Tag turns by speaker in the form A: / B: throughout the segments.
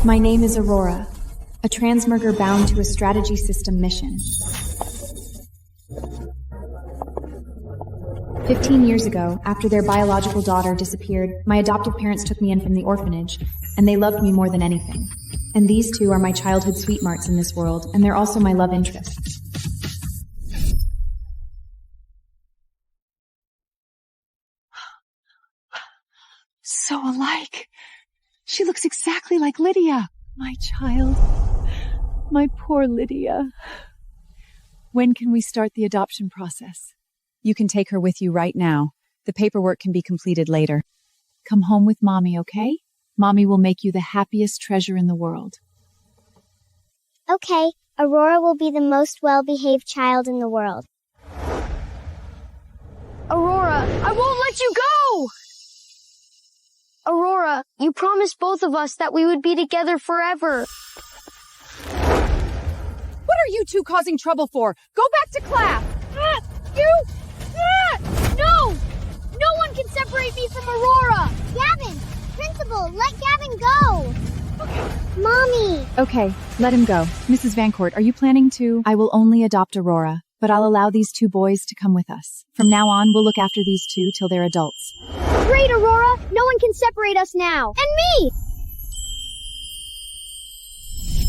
A: My name is Aurora, a transmurger bound to a strategy system mission. 15 years ago, after their biological daughter disappeared, my adoptive parents took me in from the orphanage, and they loved me more than anything. And these two are my childhood sweethearts in this world, and they're also my love interests.
B: So alike. She looks exactly like Lydia. My child. My poor Lydia. When can we start the adoption process?
C: You can take her with you right now. The paperwork can be completed later.
B: Come home with Mommy, okay? Mommy will make you the happiest treasure in the world.
D: Okay, Aurora will be the most well-behaved child in the world.
E: Aurora, I won't let you go! Aurora, you promised both of us that we would be together forever.
C: What are you two causing trouble for? Go back to class!
E: No! No one can separate me from Aurora!
D: Gavin! Principal, let Gavin go! Mommy!
C: Okay, let him go. Mrs. Vancourt, are you planning to? I will only adopt Aurora, but I'll allow these two boys to come with us. From now on, we'll look after these two till they're adults.
D: Great, Aurora! No one can separate us now! And me!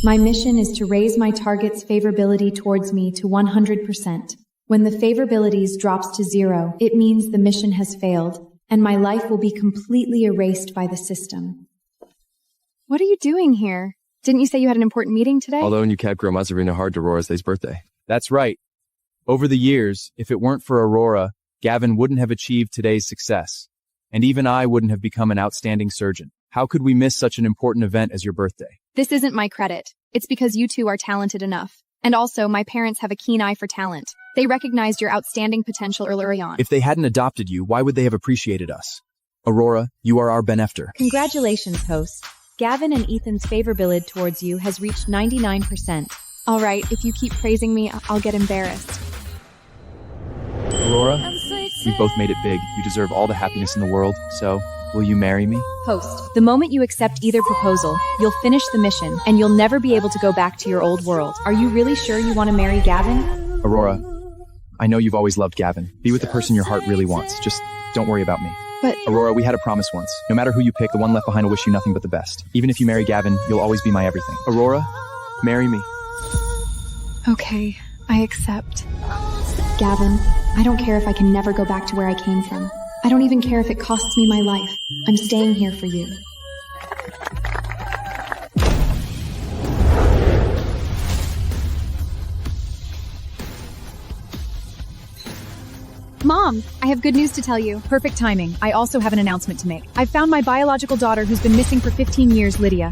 A: My mission is to raise my target's favorability towards me to 100%. When the favorabilities drops to 0, it means the mission has failed, and my life will be completely erased by the system.
F: What are you doing here? Didn't you say you had an important meeting today?
G: Although you kept Gromazarina hard to Aurora's birthday. That's right. Over the years, if it weren't for Aurora, Gavin wouldn't have achieved today's success. And even I wouldn't have become an outstanding surgeon. How could we miss such an important event as your birthday?
F: This isn't my credit. It's because you two are talented enough. And also, my parents have a keen eye for talent. They recognized your outstanding potential early on.
G: If they hadn't adopted you, why would they have appreciated us? Aurora, you are our benefactor.
C: Congratulations, host. Gavin and Ethan's favorability towards you has reached 99%.
F: All right, if you keep praising me, I'll get embarrassed.
G: Aurora, we both made it big. You deserve all the happiness in the world, so will you marry me?
C: Host, the moment you accept either proposal, you'll finish the mission, and you'll never be able to go back to your old world. Are you really sure you want to marry Gavin?
G: Aurora, I know you've always loved Gavin. Be with the person your heart really wants. Just don't worry about me.
F: But
G: Aurora, we had a promise once. No matter who you pick, the one left behind will wish you nothing but the best. Even if you marry Gavin, you'll always be my everything. Aurora, marry me.
F: okay, I accept.
A: Gavin, I don't care if I can never go back to where I came from. I don't even care if it costs me my life. I'm staying here for you.
F: Mom, I have good news to tell you.
C: Perfect timing. I also have an announcement to make. I've found my biological daughter who's been missing for 15 years, Lydia.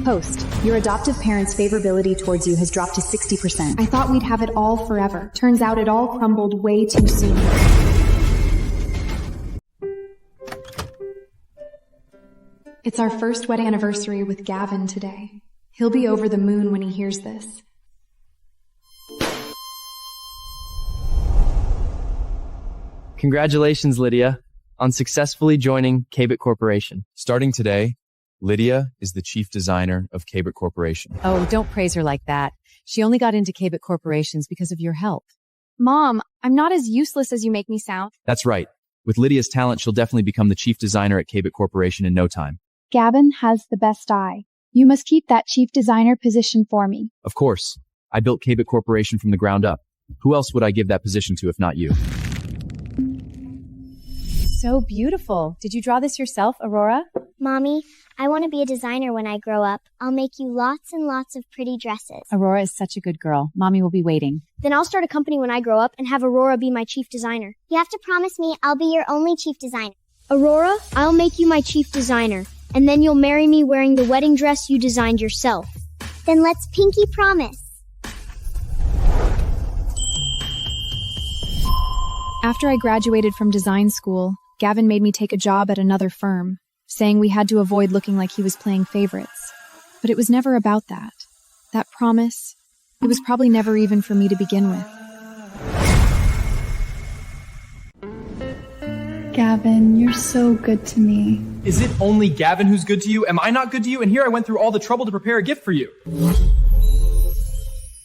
A: Host, your adoptive parents' favorability towards you has dropped to 60%. I thought we'd have it all forever. Turns out it all crumbled way too soon. It's our first wedding anniversary with Gavin today. He'll be over the moon when he hears this.
H: Congratulations, Lydia, on successfully joining Cabot Corporation.
G: Starting today, Lydia is the chief designer of Cabot Corporation.
C: Oh, don't praise her like that. She only got into Cabot Corporations because of your help.
F: Mom, I'm not as useless as you make me sound.
G: That's right. With Lydia's talent, she'll definitely become the chief designer at Cabot Corporation in no time.
I: Gavin has the best eye. You must keep that chief designer position for me.
G: Of course. I built Cabot Corporation from the ground up. Who else would I give that position to if not you?
C: So beautiful. Did you draw this yourself, Aurora?
D: Mommy, I want to be a designer when I grow up. I'll make you lots and lots of pretty dresses.
C: Aurora is such a good girl. Mommy will be waiting.
E: Then I'll start a company when I grow up and have Aurora be my chief designer.
D: You have to promise me I'll be your only chief designer.
E: Aurora, I'll make you my chief designer, and then you'll marry me wearing the wedding dress you designed yourself.
D: Then let's pinky promise.
F: After I graduated from design school, Gavin made me take a job at another firm, saying we had to avoid looking like he was playing favorites. But it was never about that. That promise, it was probably never even for me to begin with.
I: Gavin, you're so good to me.
G: Is it only Gavin who's good to you? Am I not good to you? And here I went through all the trouble to prepare a gift for you.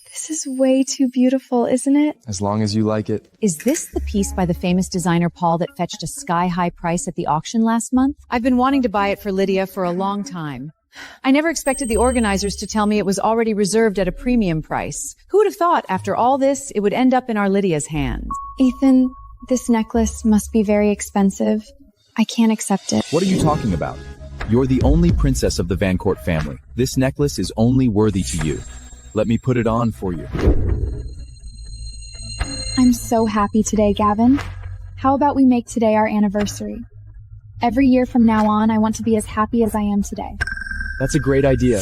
F: This is way too beautiful, isn't it?
G: As long as you like it.
C: Is this the piece by the famous designer Paul that fetched a sky-high price at the auction last month? I've been wanting to buy it for Lydia for a long time. I never expected the organizers to tell me it was already reserved at a premium price. Who would have thought, after all this, it would end up in our Lydia's hands?
F: Ethan, this necklace must be very expensive. I can't accept it.
G: What are you talking about? You're the only princess of the Vancourt family. This necklace is only worthy to you. Let me put it on for you.
I: I'm so happy today, Gavin. How about we make today our anniversary? Every year from now on, I want to be as happy as I am today.
G: That's a great idea.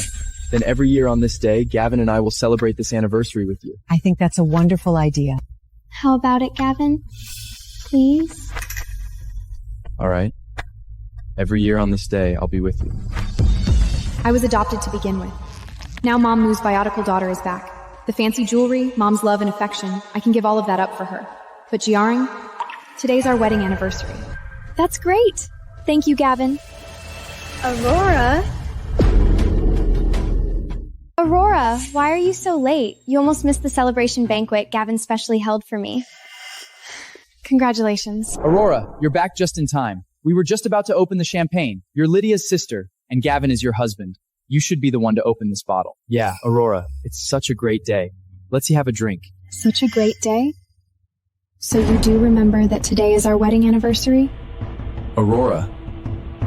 G: Then every year on this day, Gavin and I will celebrate this anniversary with you.
C: I think that's a wonderful idea.
D: How about it, Gavin? Please?
G: All right. Every year on this day, I'll be with you.
A: I was adopted to begin with. Now Mom Moo's biological daughter is back. The fancy jewelry, Mom's love and affection, I can give all of that up for her. But Jiaring, today's our wedding anniversary.
I: That's great. Thank you, Gavin. Aurora, why are you so late? You almost missed the celebration banquet Gavin specially held for me.
F: Congratulations.
G: Aurora, you're back just in time. We were just about to open the champagne. You're Lydia's sister, and Gavin is your husband. You should be the one to open this bottle. Yeah, Aurora, it's such a great day. Let's have a drink.
I: Such a great day? So you do remember that today is our wedding anniversary?
G: Aurora,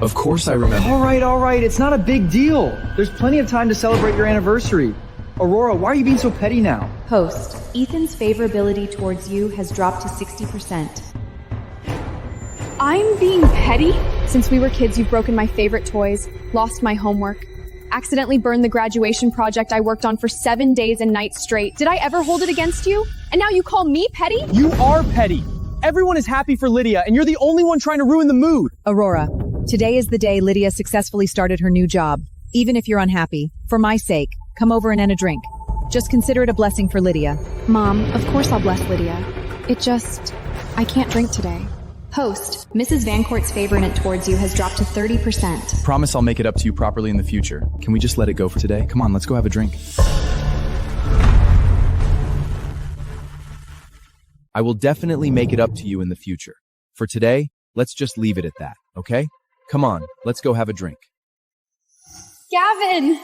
G: of course I remember.
J: All right. It's not a big deal. There's plenty of time to celebrate your anniversary. Aurora, why are you being so petty now?
A: Host, Ethan's favorability towards you has dropped to 60%.
F: I'm being petty? Since we were kids, you've broken my favorite toys, lost my homework, accidentally burned the graduation project I worked on for 7 days and nights straight. Did I ever hold it against you? And now you call me petty?
G: You are petty. Everyone is happy for Lydia, and you're the only one trying to ruin the mood.
C: Aurora, today is the day Lydia successfully started her new job. Even if you're unhappy, for my sake, come over and end a drink. Just consider it a blessing for Lydia.
F: Mom, of course I'll bless Lydia. I can't drink today.
A: Host, Mrs. Vancourt's favorite towards you has dropped to 30%.
G: Promise I'll make it up to you properly in the future. Can we just let it go for today? Come on, let's go have a drink. I will definitely make it up to you in the future. For today, let's just leave it at that, okay? Come on, let's go have a drink.
F: Gavin!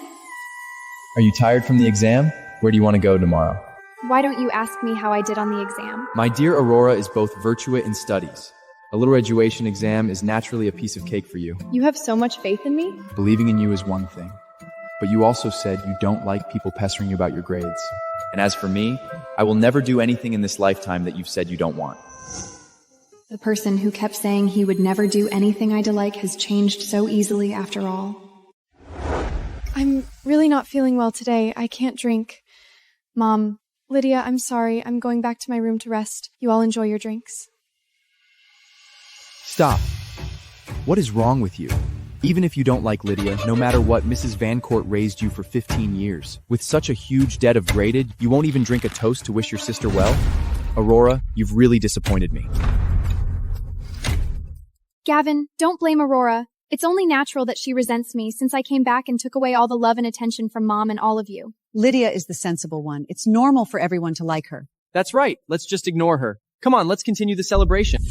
G: Are you tired from the exam? Where do you want to go tomorrow?
F: Why don't you ask me how I did on the exam?
G: My dear Aurora is both virtuate in studies. A little graduation exam is naturally a piece of cake for you.
F: You have so much faith in me?
G: Believing in you is one thing, but you also said you don't like people pestering you about your grades. And as for me, I will never do anything in this lifetime that you've said you don't want.
A: The person who kept saying he would never do anything I like has changed so easily after all.
F: I'm really not feeling well today. I can't drink. Mom, Lydia, I'm sorry. I'm going back to my room to rest. You all enjoy your drinks.
G: Stop. What is wrong with you? Even if you don't like Lydia, no matter what, Mrs. Vancourt raised you for 15 years. With such a huge debt of graded, you won't even drink a toast to wish your sister well? Aurora, you've really disappointed me.
F: Gavin, don't blame Aurora. It's only natural that she resents me since I came back and took away all the love and attention from Mom and all of you.
C: Lydia is the sensible one. It's normal for everyone to like her.
G: That's right. Let's just ignore her. Come on, let's continue the celebration.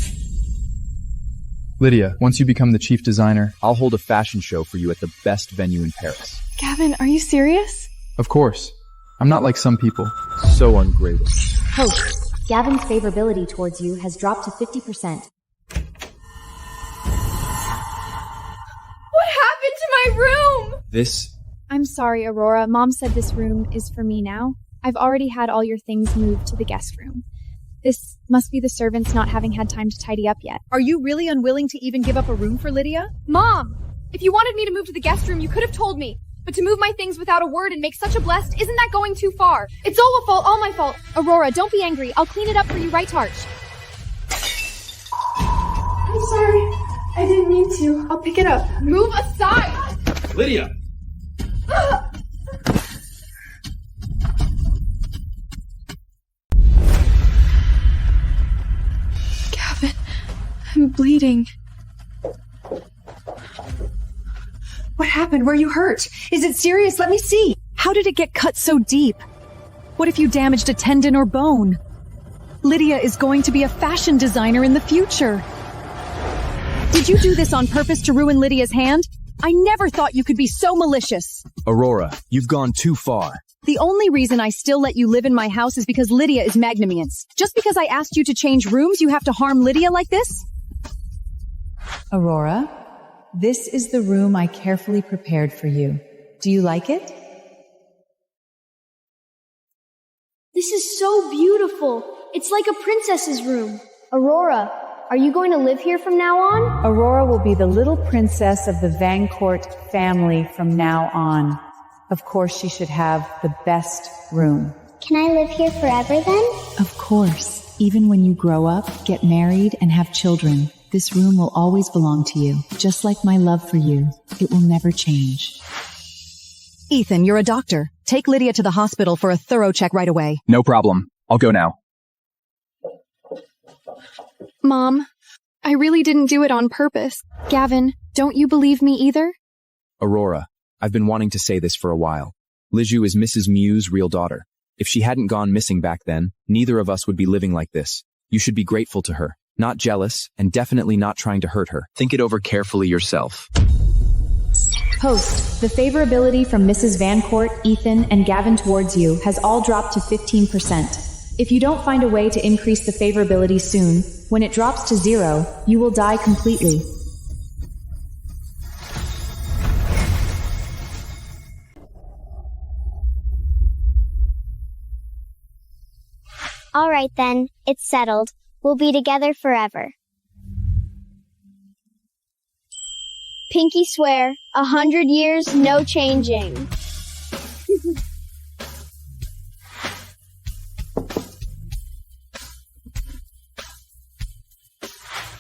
G: Lydia, once you become the chief designer, I'll hold a fashion show for you at the best venue in Paris.
F: Gavin, are you serious?
G: Of course. I'm not like some people. So ungrateful.
A: Host, Gavin's favorability towards you has dropped to 50%.
F: What happened to my room?
I: I'm sorry, Aurora. Mom said this room is for me now. I've already had all your things moved to the guest room. This must be the servants not having had time to tidy up yet.
C: Are you really unwilling to even give up a room for Lydia?
F: Mom, if you wanted me to move to the guest room, you could have told me. But to move my things without a word and make such a blessed, isn't that going too far? It's all my fault.
I: Aurora, don't be angry. I'll clean it up for you, right, Tarch?
F: I'm sorry. I didn't mean to. I'll pick it up. Move aside!
G: Lydia!
F: Gavin, I'm bleeding.
B: What happened? Were you hurt? Is it serious? Let me see.
C: How did it get cut so deep? What if you damaged a tendon or bone? Lydia is going to be a fashion designer in the future. Did you do this on purpose to ruin Lydia's hand? I never thought you could be so malicious.
G: Aurora, you've gone too far.
C: The only reason I still let you live in my house is because Lydia is magnanimous. Just because I asked you to change rooms, you have to harm Lydia like this?
K: Aurora, this is the room I carefully prepared for you. Do you like it?
E: This is so beautiful. It's like a princess's room. Aurora, are you going to live here from now on?
K: Aurora will be the little princess of the Vancourt family from now on. Of course, she should have the best room.
D: Can I live here forever then?
K: Of course. Even when you grow up, get married, and have children, this room will always belong to you. Just like my love for you. It will never change.
C: Ethan, you're a doctor. Take Lydia to the hospital for a thorough check right away.
G: No problem. I'll go now.
I: Mom, I really didn't do it on purpose. Gavin, don't you believe me either?
G: Aurora, I've been wanting to say this for a while. Liju is Mrs. Mew's real daughter. If she hadn't gone missing back then, neither of us would be living like this. You should be grateful to her, not jealous, and definitely not trying to hurt her. Think it over carefully yourself.
A: Post, the favorability from Mrs. Vancourt, Ethan, and Gavin towards you has all dropped to 15%. If you don't find a way to increase the favorability soon, when it drops to 0, you will die completely.
D: All right then, it's settled. We'll be together forever.
E: Pinky swear, 100 years, no changing.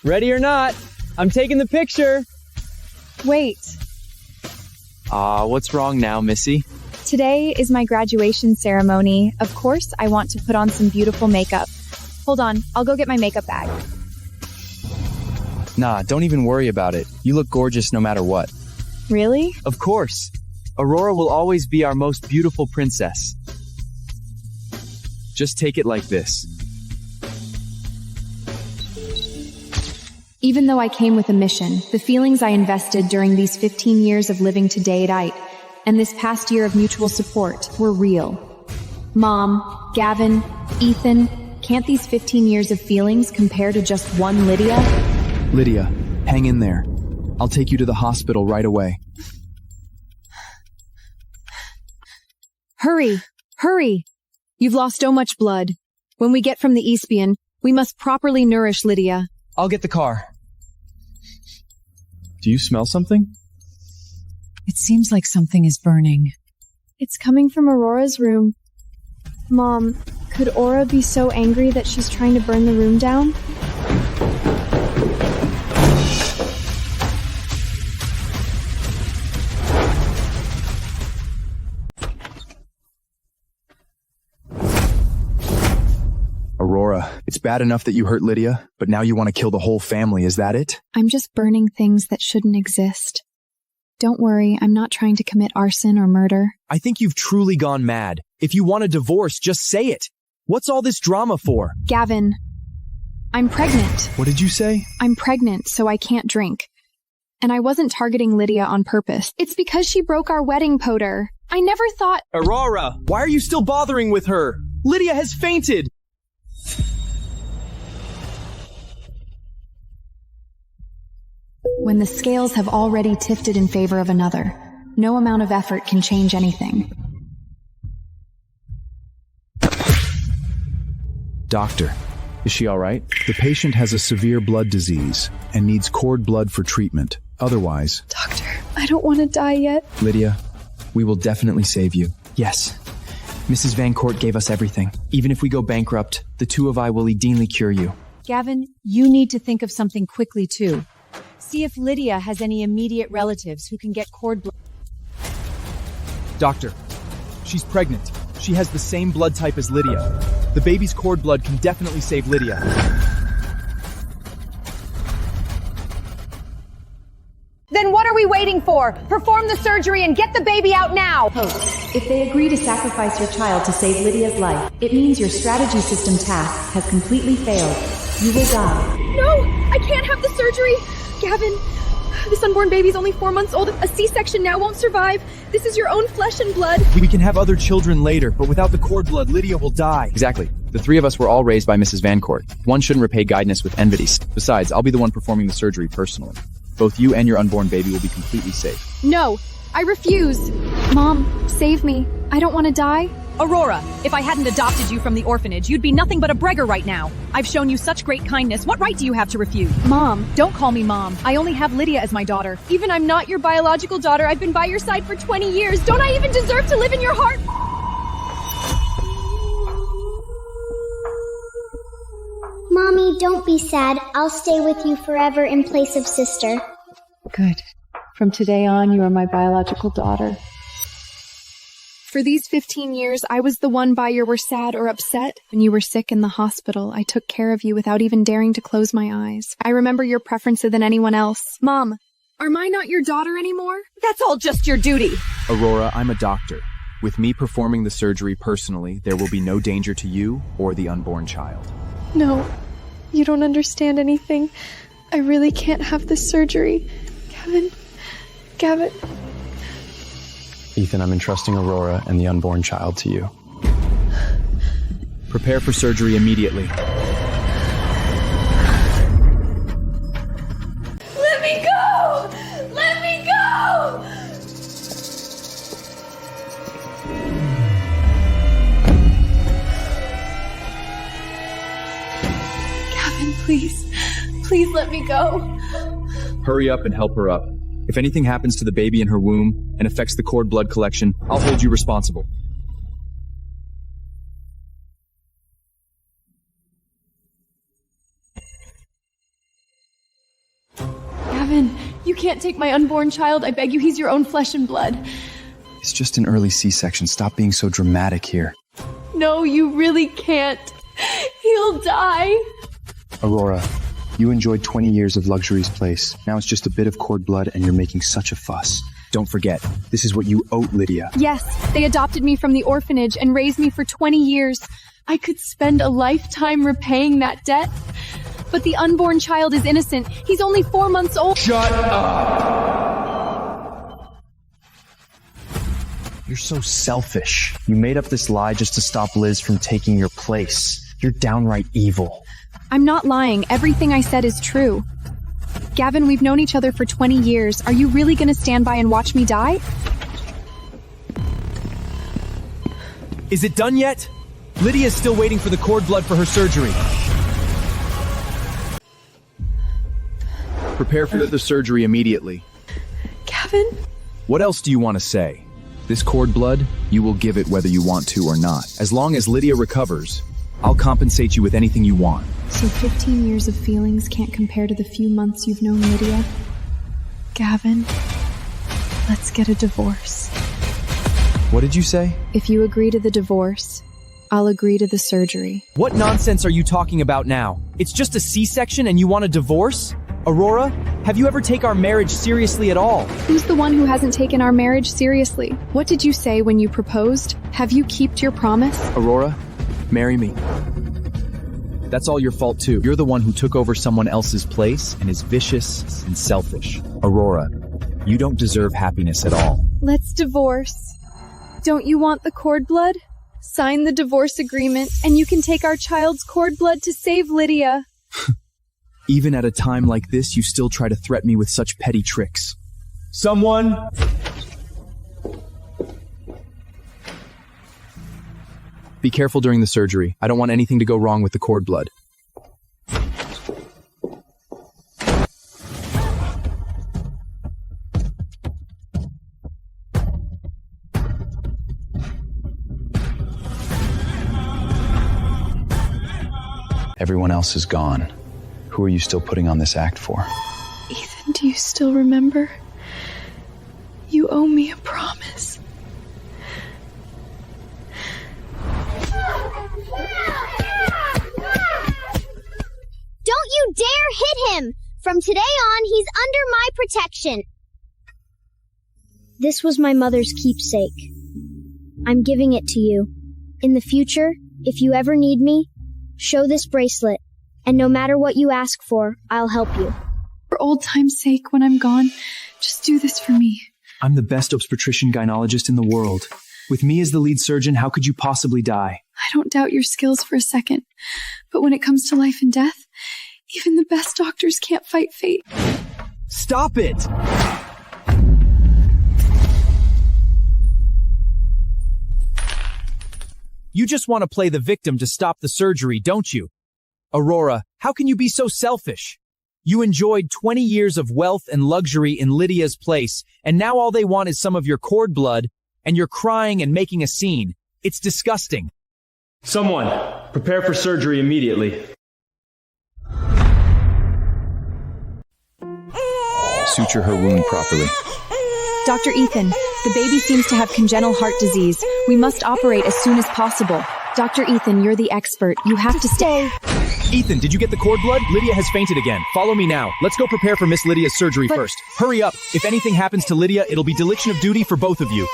H: Ready or not, I'm taking the picture.
I: Wait,
G: What's wrong now, Missy?
I: today is my graduation ceremony. Of course, I want to put on some beautiful makeup. Hold on, I'll go get my makeup bag.
G: Nah, don't even worry about it. You look gorgeous no matter what.
I: Really?
H: Of course. Aurora will always be our most beautiful princess.
G: Just take it like this.
A: Even though I came with a mission, the feelings I invested during these 15 years of living to date and this past year of mutual support were real. Mom, Gavin, Ethan, can't these 15 years of feelings compare to just one Lydia?
G: Lydia, hang in there. I'll take you to the hospital right away.
C: Hurry! Hurry! You've lost so much blood. When we get from the Espion, we must properly nourish Lydia.
H: I'll get the car.
G: Do you smell something?
K: It seems like something is burning.
I: It's coming from Aurora's room. Mom, could Aura be so angry that she's trying to burn the room down?
G: Aurora, it's bad enough that you hurt Lydia, but now you want to kill the whole family, is that it?
I: I'm just burning things that shouldn't exist. Don't worry, I'm not trying to commit arson or murder.
G: I think you've truly gone mad. If you want a divorce, just say it. What's all this drama for?
I: Gavin, I'm pregnant.
G: What did you say?
I: I'm pregnant, so I can't drink. And I wasn't targeting Lydia on purpose. It's because she broke our wedding poter. I never thought—
H: Aurora, why are you still bothering with her? Lydia has fainted.
A: When the scales have already tipped in favor of another, no amount of effort can change anything.
G: Doctor, is she all right? The patient has a severe blood disease and needs cord blood for treatment. Otherwise—
I: Doctor, I don't want to die yet.
G: Lydia, we will definitely save you.
H: Yes. Mrs. Vancourt gave us everything. Even if we go bankrupt, the two of I will edinely cure you.
C: Gavin, you need to think of something quickly, too. See if Lydia has any immediate relatives who can get cord blood.
G: Doctor, she's pregnant. She has the same blood type as Lydia. The baby's cord blood can definitely save Lydia.
C: Then what are we waiting for? Perform the surgery and get the baby out now!
K: Host, if they agree to sacrifice your child to save Lydia's life, it means your strategy system task has completely failed. You will die.
I: No! I can't have the surgery! Gavin, this unborn baby's only 4 months old. A C-section now won't survive. This is your own flesh and blood.
G: We can have other children later, but without the cord blood, Lydia will die. Exactly. The three of us were all raised by Mrs. Vancourt. One shouldn't repay kindness with enmity. Besides, I'll be the one performing the surgery personally. Both you and your unborn baby will be completely safe.
I: No, I refuse. Mom, save me. I don't want to die.
C: Aurora, if I hadn't adopted you from the orphanage, you'd be nothing but a beggar right now. I've shown you such great kindness. What right do you have to refuse?
I: Mom,
C: Don't call me Mom. I only have Lydia as my daughter.
I: even I'm not your biological daughter. I've been by your side for 20 years. Don't I even deserve to live in your heart?
D: Mommy, don't be sad. I'll stay with you forever in place of sister.
K: Good. From today on, you are my biological daughter.
I: For these 15 years, I was the one by you were sad or upset. When you were sick in the hospital, I took care of you without even daring to close my eyes. I remember your preferences than anyone else. Mom, am I not your daughter anymore?
C: That's all just your duty.
G: Aurora, I'm a doctor. With me performing the surgery personally, there will be no danger to you or the unborn child.
I: No, you don't understand anything. I really can't have this surgery. Gavin.
H: Ethan, I'm entrusting Aurora and the unborn child to you.
G: Prepare for surgery immediately.
I: Let me go! Let me go! Gavin, please. Please let me go.
G: Hurry up and help her up. If anything happens to the baby in her womb and affects the cord blood collection, I'll hold you responsible.
I: Gavin, you can't take my unborn child. I beg you, he's your own flesh and blood.
H: It's just an early C-section. Stop being so dramatic here.
I: No, you really can't. He'll die.
H: Aurora, you enjoyed 20 years of luxury's place. Now it's just a bit of cord blood and you're making such a fuss. Don't forget, this is what you owe Lydia.
I: Yes, they adopted me from the orphanage and raised me for 20 years. I could spend a lifetime repaying that debt. But the unborn child is innocent. He's only 4 months old.
H: Shut up! You're so selfish. You made up this lie just to stop Liz from taking your place. You're downright evil.
I: I'm not lying. Everything I said is true. Gavin, we've known each other for 20 years. Are you really going to stand by and watch me die?
G: Is it done yet? Lydia's still waiting for the cord blood for her surgery. Prepare for the surgery immediately.
I: Gavin?
G: What else do you want to say? This cord blood, you will give it whether you want to or not. As long as Lydia recovers, I'll compensate you with anything you want.
I: So 15 years of feelings can't compare to the few months you've known Lydia? Gavin, let's get a divorce.
G: What did you say?
I: If you agree to the divorce, I'll agree to the surgery.
G: What nonsense are you talking about now? It's just a C-section and you want a divorce? Aurora, have you ever taken our marriage seriously at all?
I: Who's the one who hasn't taken our marriage seriously? What did you say when you proposed? Have you kept your promise?
G: Aurora, marry me. That's all your fault too. You're the one who took over someone else's place and is vicious and selfish. Aurora, you don't deserve happiness at all.
I: Let's divorce. Don't you want the cord blood? Sign the divorce agreement and you can take our child's cord blood to save Lydia.
G: Even at a time like this, you still try to threaten me with such petty tricks. Someone! Be careful during the surgery. I don't want anything to go wrong with the cord blood.
H: Everyone else is gone. Who are you still putting on this act for?
I: Ethan, do you still remember? You owe me a promise.
D: Don't you dare hit him! From today on, he's under my protection. This was my mother's keepsake. I'm giving it to you. In the future, if you ever need me, show this bracelet, and no matter what you ask for, I'll help you.
I: For old time's sake, when I'm gone, just do this for me.
H: I'm the best obstetrician gynecologist in the world. With me as the lead surgeon, how could you possibly die?
I: I don't doubt your skills for a second, but when it comes to life and death, even the best doctors can't fight fate.
G: Stop it! You just want to play the victim to stop the surgery, don't you? Aurora, how can you be so selfish? You enjoyed 20 years of wealth and luxury in Lydia's place, and now all they want is some of your cord blood, and you're crying and making a scene. It's disgusting.
L: Someone, prepare for surgery immediately.
H: Suture her wound properly.
F: Dr. Ethan, the baby seems to have congenital heart disease. We must operate as soon as possible. Dr. Ethan, you're the expert. You have to stay.
G: Ethan, did you get the cord blood? Lydia has fainted again. Follow me now. Let's go prepare for Miss Lydia's surgery first. Hurry up. If anything happens to Lydia, it'll be dereliction of duty for both of you.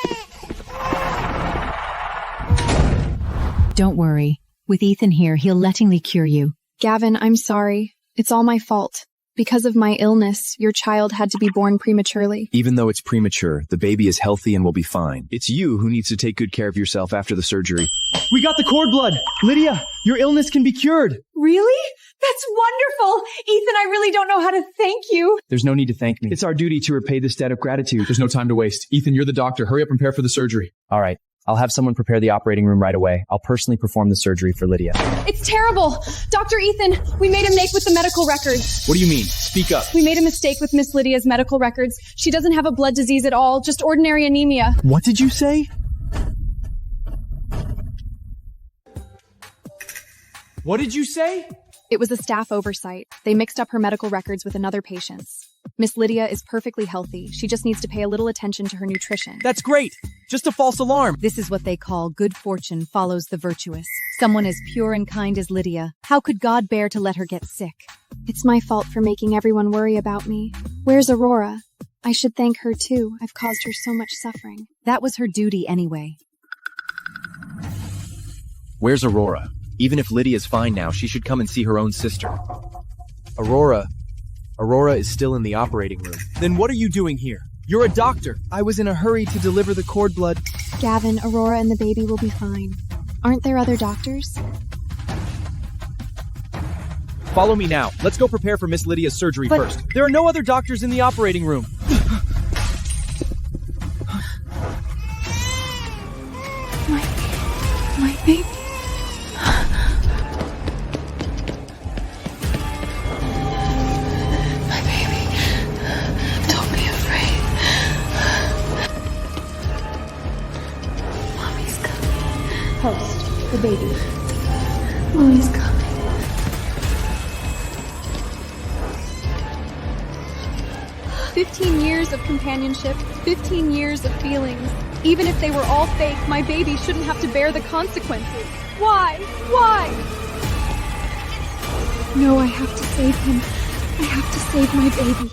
K: Don't worry. With Ethan here, he'll lettingly cure you.
I: Gavin, I'm sorry. It's all my fault. Because of my illness, your child had to be born prematurely.
H: Even though it's premature, the baby is healthy and will be fine. It's you who needs to take good care of yourself after the surgery.
J: We got the cord blood! Lydia, your illness can be cured!
B: Really? That's wonderful! Ethan, I really don't know how to thank you.
H: There's no need to thank me.
J: It's our duty to repay this debt of gratitude.
G: There's no time to waste. Ethan, you're the doctor. Hurry up and prepare for the surgery. All right. I'll have someone prepare the operating room right away. I'll personally perform the surgery for Lydia.
I: It's terrible! Dr. Ethan, we made a mistake with the medical records.
G: What do you mean? Speak up.
I: We made a mistake with Miss Lydia's medical records. She doesn't have a blood disease at all, just ordinary anemia.
J: What did you say?
G: What did you say?
F: It was a staff oversight. They mixed up her medical records with another patient's. Miss Lydia is perfectly healthy. She just needs to pay a little attention to her nutrition.
G: That's great. Just a false alarm.
C: This is what they call good fortune follows the virtuous. Someone as pure and kind as Lydia. How could God bear to let her get sick?
I: It's my fault for making everyone worry about me. Where's Aurora? I should thank her too. I've caused her so much suffering.
C: That was her duty anyway.
G: Where's Aurora? Even if Lydia's fine now, she should come and see her own sister. Aurora is still in the operating room. Then what are you doing here? You're a doctor. I was in a hurry to deliver the cord blood.
I: Gavin, Aurora and the baby will be fine. Aren't there other doctors?
G: Follow me now. Let's go prepare for Miss Lydia's surgery first. There are no other doctors in the operating room.
I: My baby.
E: Host, the baby.
I: Mommy's coming. "15 years of companionship, 15 years of feelings. Even if they were all fake, my baby shouldn't have to bear the consequences. Why? Why? No, I have to save him. I have to save my baby."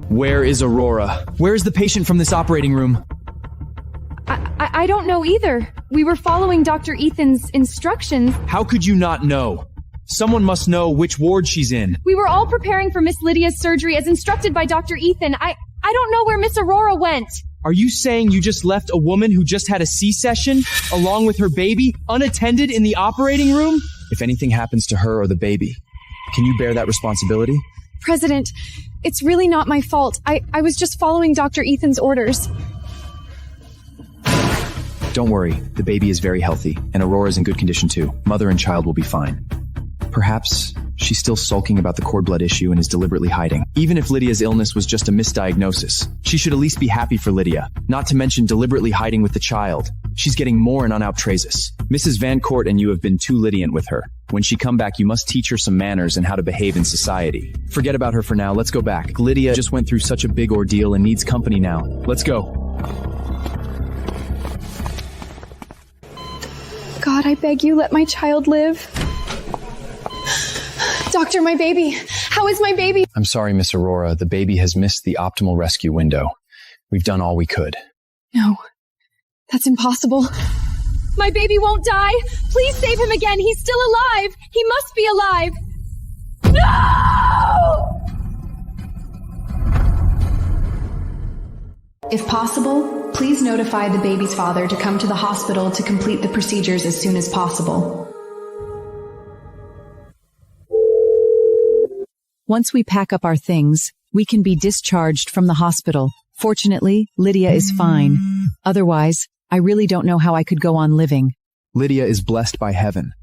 G: Where is Aurora? Where is the patient from this operating room?
I: I don't know either. We were following Dr. Ethan's instructions.
G: How could you not know? Someone must know which ward she's in.
I: We were all preparing for Miss Lydia's surgery as instructed by Dr. Ethan. I don't know where Miss Aurora went.
G: Are you saying you just left a woman who just had a C-section, along with her baby, unattended in the operating room?
H: If anything happens to her or the baby, can you bear that responsibility?
I: President, it's really not my fault. I was just following Dr. Ethan's orders.
H: Don't worry, the baby is very healthy, and Aurora's in good condition too. Mother and child will be fine. Perhaps she's still sulking about the cord blood issue and is deliberately hiding. Even if Lydia's illness was just a misdiagnosis, she should at least be happy for Lydia, not to mention deliberately hiding with the child. She's getting more and unoutrageous. Mrs. Van Court and you have been too Lydiant with her. When she come back, you must teach her some manners and how to behave in society. Forget about her for now, let's go back. Lydia just went through such a big ordeal and needs company now. Let's go.
I: God, I beg you, let my child live. Doctor, my baby. How is my baby?
H: I'm sorry, Miss Aurora. The baby has missed the optimal rescue window. We've done all we could.
I: No, that's impossible. My baby won't die. Please save him again. He's still alive. He must be alive. No!
A: If possible, please notify the baby's father to come to the hospital to complete the procedures as soon as possible.
C: Once we pack up our things, we can be discharged from the hospital. Fortunately, Lydia is fine. Otherwise, I really don't know how I could go on living.
H: Lydia is blessed by heaven.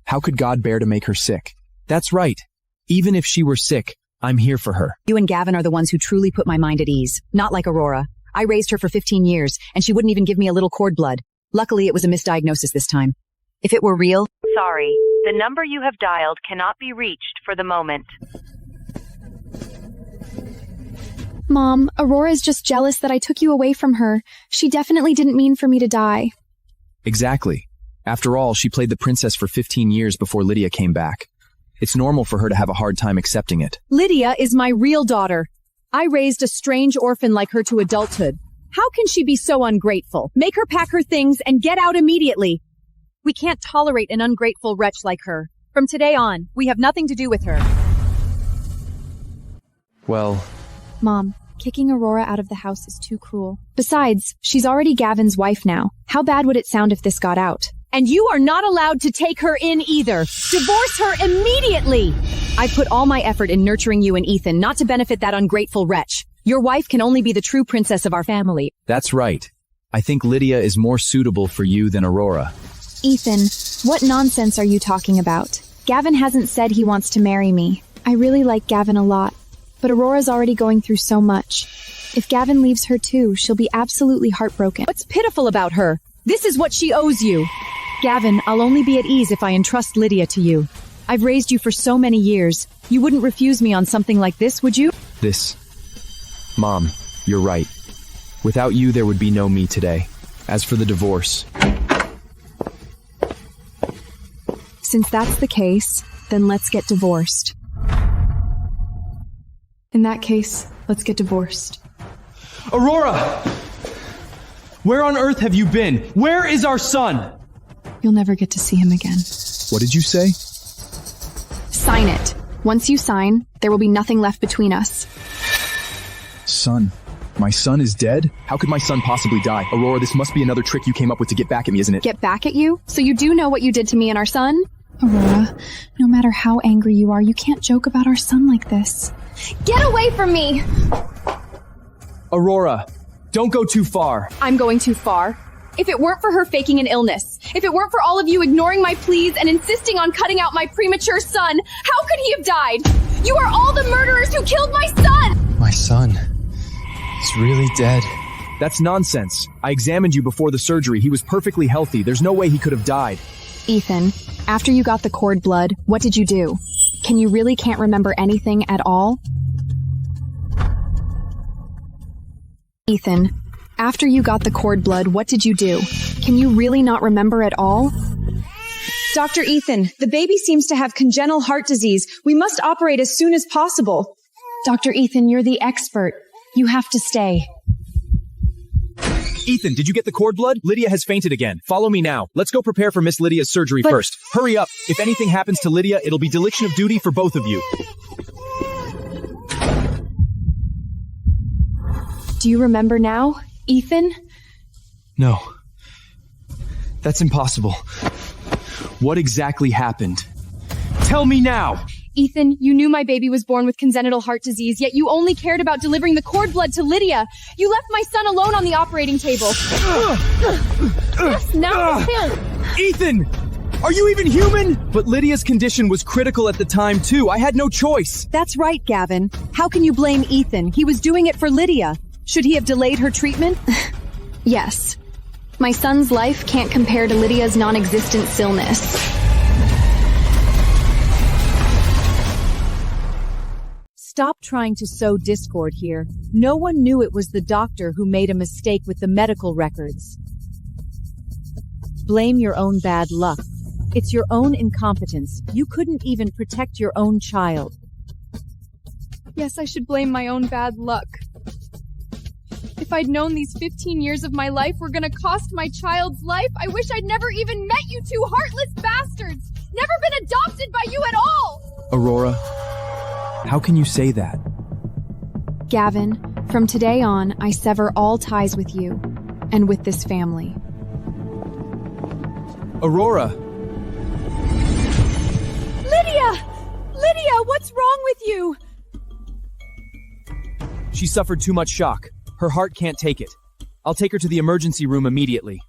H: How could God bear to make her sick?
G: That's right. Even if she were sick, I'm here for her.
C: You and Gavin are the ones who truly put my mind at ease. Not like Aurora. I raised her for 15 years, and she wouldn't even give me a little cord blood. Luckily, it was a misdiagnosis this time. If it were real...
M: Sorry, the number you have dialed cannot be reached for the moment.
I: Mom, Aurora is just jealous that I took you away from her. She definitely didn't mean for me to die.
G: Exactly. After all, she played the princess for 15 years before Lydia came back. It's normal for her to have a hard time accepting it.
C: Lydia is my real daughter. I raised a strange orphan like her to adulthood. How can she be so ungrateful? Make her pack her things and get out immediately. We can't tolerate an ungrateful wretch like her. From today on, we have nothing to do with her.
H: Well...
I: Mom, kicking Aurora out of the house is too cruel. Besides, she's already Gavin's wife now. How bad would it sound if this got out?
C: And you are not allowed to take her in either. Divorce her immediately! I put all my effort in nurturing you and Ethan, not to benefit that ungrateful wretch. Your wife can only be the true princess of our family.
G: That's right. I think Lydia is more suitable for you than Aurora.
I: Ethan, what nonsense are you talking about? Gavin hasn't said he wants to marry me. I really like Gavin a lot. But Aurora's already going through so much. If Gavin leaves her too, she'll be absolutely heartbroken.
C: What's pitiful about her? This is what she owes you. Gavin, I'll only be at ease if I entrust Lydia to you. I've raised you for so many years. You wouldn't refuse me on something like this, would you?
G: Mom, you're right. Without you, there would be no me today. As for the divorce...
I: Since that's the case, then let's get divorced. In that case, let's get divorced.
L: Aurora! Where on earth have you been? Where is our son?
I: You'll never get to see him again.
H: What did you say?
I: Sign it. Once you sign, there will be nothing left between us.
H: Son. My son is dead? How could my son possibly die? Aurora, this must be another trick you came up with to get back at me, isn't it?
I: Get back at you? So you do know what you did to me and our son? Aurora, no matter how angry you are, you can't joke about our son like this. Get away from me!
G: Aurora, don't go too far.
I: I'm going too far. If it weren't for her faking an illness, if it weren't for all of you ignoring my pleas and insisting on cutting out my premature son, how could he have died? You are all the murderers who killed my son!
H: My son is really dead.
G: That's nonsense. I examined you before the surgery. He was perfectly healthy. There's no way he could have died.
I: Ethan, after you got the cord blood, what did you do? Can you really can't remember anything at all? Ethan, after you got the cord blood, what did you do? Can you really not remember at all?
C: Dr. Ethan, the baby seems to have congenital heart disease. We must operate as soon as possible.
I: Dr. Ethan, you're the expert. You have to stay.
G: Ethan, did you get the cord blood? Lydia has fainted again. Follow me now. Let's go prepare for Miss Lydia's surgery first. Hurry up. If anything happens to Lydia, it'll be dereliction of duty for both of you.
I: Do you remember now, Ethan?
G: No. That's impossible. What exactly happened? Tell me now!
I: Ethan, you knew my baby was born with congenital heart disease, yet you only cared about delivering the cord blood to Lydia. You left my son alone on the operating table. Yes, now it's him.
G: Ethan! Are you even human? But Lydia's condition was critical at the time, too. I had no choice.
C: That's right, Gavin. How can you blame Ethan? He was doing it for Lydia. Should he have delayed her treatment?
I: Yes. My son's life can't compare to Lydia's non-existent stillness.
C: Stop trying to sow discord here. No one knew it was the doctor who made a mistake with the medical records. blame your own bad luck. It's your own incompetence. You couldn't even protect your own child.
I: Yes, I should blame my own bad luck. If I'd known these 15 years of my life were gonna cost my child's life, I wish I'd never even met you two heartless bastards! Never been adopted by you at all!
H: Aurora, how can you say that?
F: Gavin, from today on, I sever all ties with you and with this family.
G: Aurora!
B: Lydia! Lydia, what's wrong with you?
G: She suffered too much shock. Her heart can't take it. I'll take her to the emergency room immediately.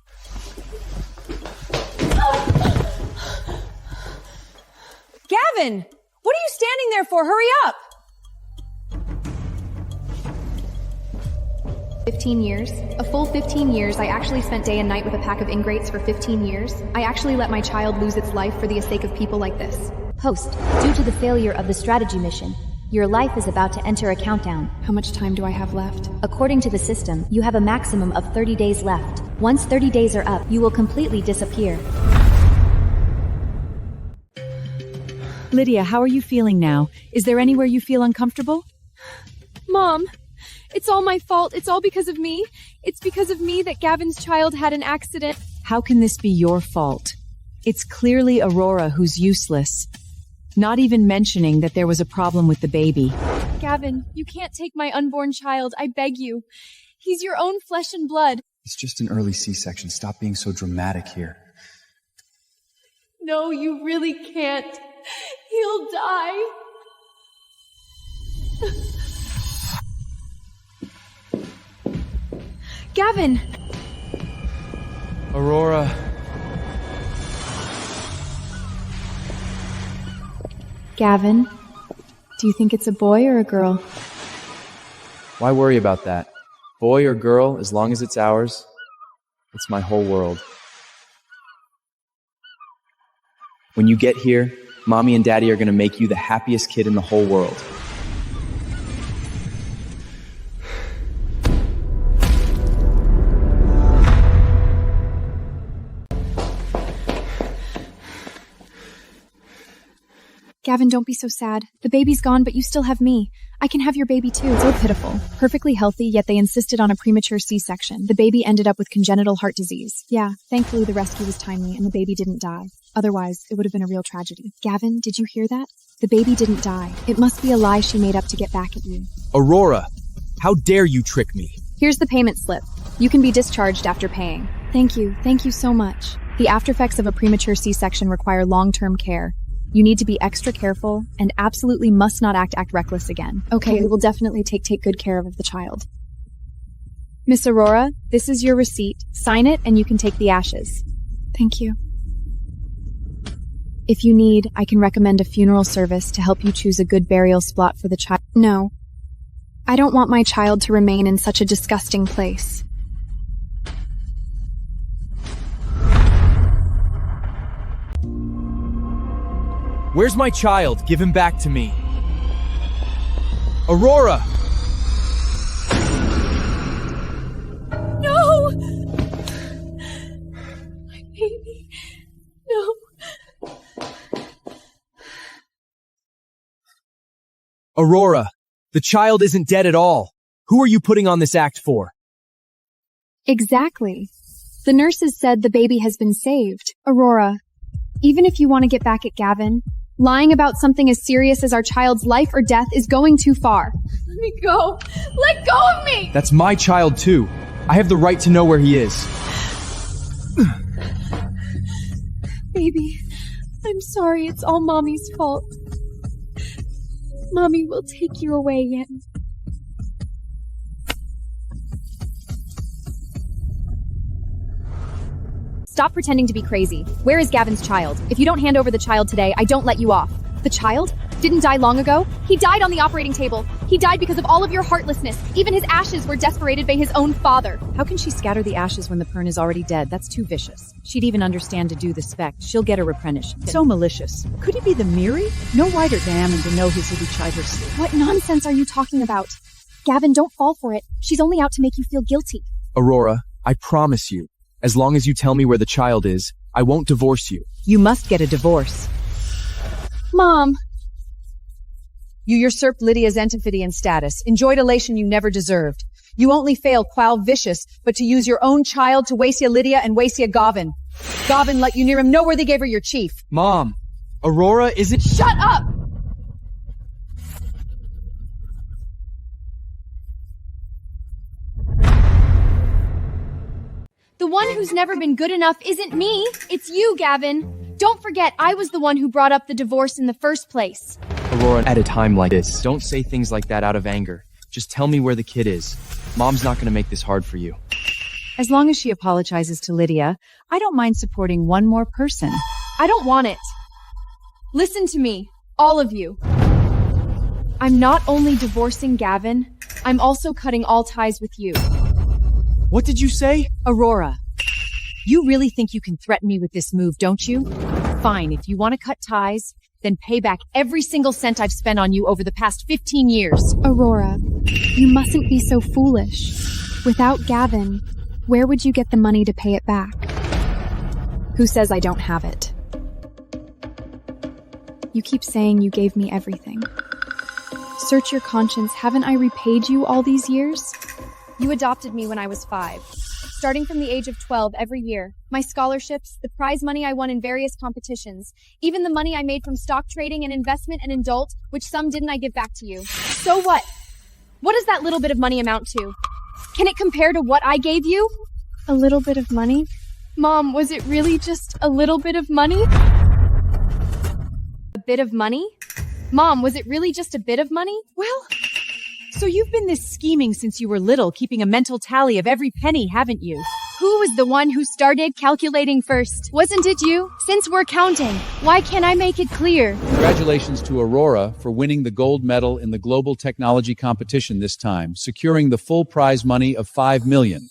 C: Gavin! What are you standing there for? Hurry up!
A: 15 years. A full 15 years. I actually spent day and night with a pack of ingrates for 15 years. I actually let my child lose its life for the sake of people like this.
N: Post, due to the failure of the strategy mission, your life is about to enter a countdown.
F: How much time do I have left?
N: According to the system, you have a maximum of 30 days left. Once 30 days are up, you will completely disappear.
C: Lydia, how are you feeling now? Is there anywhere you feel uncomfortable?
I: Mom, it's all my fault. It's all because of me. It's because of me that Gavin's child had an accident.
C: How can this be your fault? It's clearly Aurora who's useless. Not even mentioning that there was a problem with the baby.
I: Gavin, you can't take my unborn child. I beg you. He's your own flesh and blood.
H: It's just an early C-section. Stop being so dramatic here.
I: No, you really can't. He'll die. Gavin!
G: Aurora.
F: Gavin, do you think it's a boy or a girl?
G: Why worry about that? Boy or girl, as long as it's ours, it's my whole world. When you get here, Mommy and Daddy are going to make you the happiest kid in the whole world.
F: Gavin, don't be so sad. The baby's gone, but you still have me. I can have your baby too. So pitiful. Perfectly healthy, yet they insisted on a premature C-section. The baby ended up with congenital heart disease. Yeah, thankfully the rescue was timely and the baby didn't die. Otherwise, it would have been a real tragedy. Gavin, did you hear that? The baby didn't die. It must be a lie she made up to get back at you.
G: Aurora, how dare you trick me?
F: Here's the payment slip. You can be discharged after paying. Thank you. Thank you so much. The aftereffects of a premature C-section require long-term care. You need to be extra careful and absolutely must not act reckless again. Okay, we will definitely take good care of the child. Miss Aurora, this is your receipt. Sign it and you can take the ashes. Thank you. If you need, I can recommend a funeral service to help you choose a good burial spot for the child. No. I don't want my child to remain in such a disgusting place.
G: Where's my child? Give him back to me. Aurora!
I: No! My baby. No.
G: Aurora, the child isn't dead at all. Who are you putting on this act for?
F: Exactly. The nurses said the baby has been saved. Aurora, even if you want to get back at Gavin, lying about something as serious as our child's life or death is going too far.
I: Let me go. Let go of me!
G: That's my child too. I have the right to know where he is.
I: Baby, I'm sorry. It's all Mommy's fault. Mommy will take you away yet.
F: Stop pretending to be crazy. Where is Gavin's child? If you don't hand over the child today, I don't let you off. The child? Didn't die long ago? He died on the operating table. He died because of all of your heartlessness. Even his ashes were desecrated by his own father.
C: How can she scatter the ashes when the pern is already dead? That's too vicious. She'd even understand to do the spec. She'll get her replenished.
O: So malicious. Could he be the Miri? No whiter damn and to know his little child sleep.
F: What nonsense are you talking about? Gavin, don't fall for it. She's only out to make you feel guilty.
G: Aurora, I promise you, as long as you tell me where the child is, I won't divorce you.
C: You must get a divorce.
I: Mom!
C: You usurped Lydia's Entiphidian status, enjoyed elation you never deserved. You only failed qual vicious, but to use your own child to Wasia Lydia and Wasia Gavin. Gavin let you near him, know where they gave her your chief.
L: Mom, Aurora isn't—
I: Shut up! The one who's never been good enough isn't me. It's you, Gavin. Don't forget, I was the one who brought up the divorce in the first place.
G: Aurora, at a time like this, don't say things like that out of anger. Just tell me where the kid is. Mom's not going to make this hard for you.
C: As long as she apologizes to Lydia, I don't mind supporting one more person.
I: I don't want it. Listen to me, all of you. I'm not only divorcing Gavin, I'm also cutting all ties with you.
L: What did you say?
C: Aurora, you really think you can threaten me with this move, don't you? Fine, if you want to cut ties, then pay back every single cent I've spent on you over the past 15 years.
F: Aurora, you mustn't be so foolish. Without Gavin, where would you get the money to pay it back? Who says I don't have it? You keep saying you gave me everything. Search your conscience, haven't I repaid you all these years?
I: You adopted me when I was 5. Starting from the age of 12 every year. My scholarships, the prize money I won in various competitions, even the money I made from stock trading and investment and adult, which some didn't I give back to you. So what? What does that little bit of money amount to? Can it compare to what I gave you?
F: A little bit of money?
I: Mom, was it really just a little bit of money? A bit of money? Mom, was it really just a bit of money?
C: Well, so you've been this scheming since you were little, keeping a mental tally of every penny, haven't you?
I: Who was the one who started calculating first? Wasn't it you? Since we're counting, why can't I make it clear?
P: Congratulations to Aurora for winning the gold medal in the global technology competition this time, securing the full prize money of $5 million.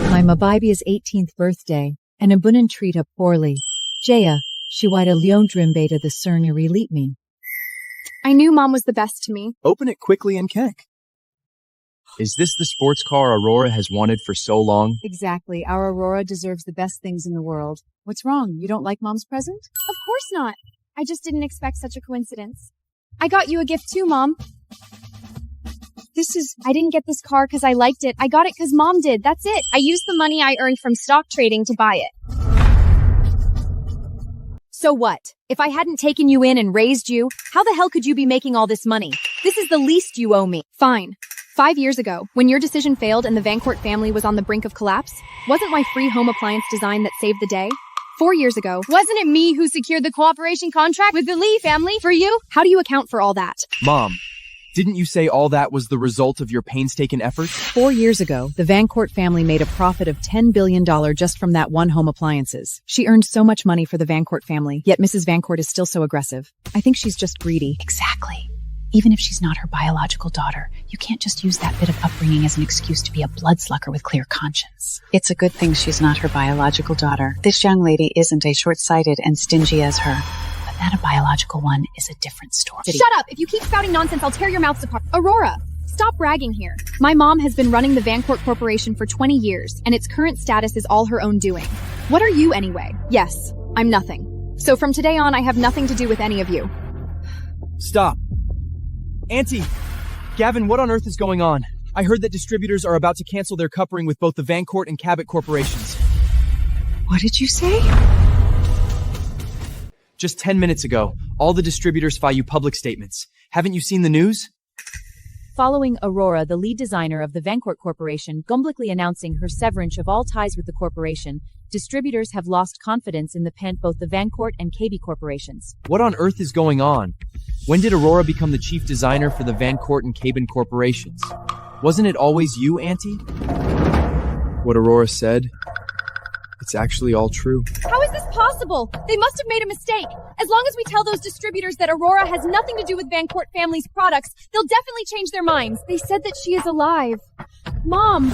C: My Mabibi's 18th birthday, and abunan treat up poorly. Jaya, shiwaita leondrimbeta the cernary leap me.
I: I knew Mom was the best to me.
H: Open it quickly and kek. Is this the sports car Aurora has wanted for so long?
C: Exactly. Our Aurora deserves the best things in the world. What's wrong? You don't like Mom's present?
I: Of course not. I just didn't expect such a coincidence. I got you a gift too, Mom. I didn't get this car because I liked it. I got it because Mom did. That's it. I used the money I earned from stock trading to buy it.
C: So what? If I hadn't taken you in and raised you, how the hell could you be making all this money? This is the least you owe me.
F: Fine. 5 years ago, when your decision failed and the Vancourt family was on the brink of collapse, wasn't my free home appliance design that saved the day? 4 years ago,
I: wasn't it me who secured the cooperation contract with the Lee family for you?
F: How do you account for all that?
G: Mom, didn't you say all that was the result of your painstaking efforts?
C: 4 years ago, the Vancourt family made a profit of $10 billion just from that one home appliances. She earned so much money for the Vancourt family, yet Mrs. Vancourt is still so aggressive. I think she's just greedy.
K: Exactly. Even if she's not her biological daughter, you can't just use that bit of upbringing as an excuse to be a bloodsucker with clear conscience.
Q: It's a good thing she's not her biological daughter. This young lady isn't as short-sighted and stingy as her.
K: But that a biological one is a different story.
I: Shut up! If you keep spouting nonsense, I'll tear your mouths apart. Aurora, stop bragging here. My mom has been running the Vancourt Corporation for 20 years, and its current status is all her own doing. What are you anyway? Yes, I'm nothing. So from today on, I have nothing to do with any of you.
G: Stop. Auntie! Gavin, what on earth is going on? I heard that distributors are about to cancel their coupering with both the Vancourt and Cabot corporations.
Q: What did you say?
G: Just 10 minutes ago, all the distributors filed public statements. Haven't you seen the news?
C: Following Aurora, the lead designer of the Vancourt Corporation, publicly announcing her severance of all ties with the corporation, distributors have lost confidence in both the Vancourt and KB corporations.
G: What on earth is going on? When did Aurora become the chief designer for the Vancourt and Cabin corporations? Wasn't it always you, Auntie? What Aurora said, it's actually all true.
I: How is this possible? They must have made a mistake. As long as we tell those distributors that Aurora has nothing to do with Vancourt family's products, they'll definitely change their minds. They said that she is alive. Mom!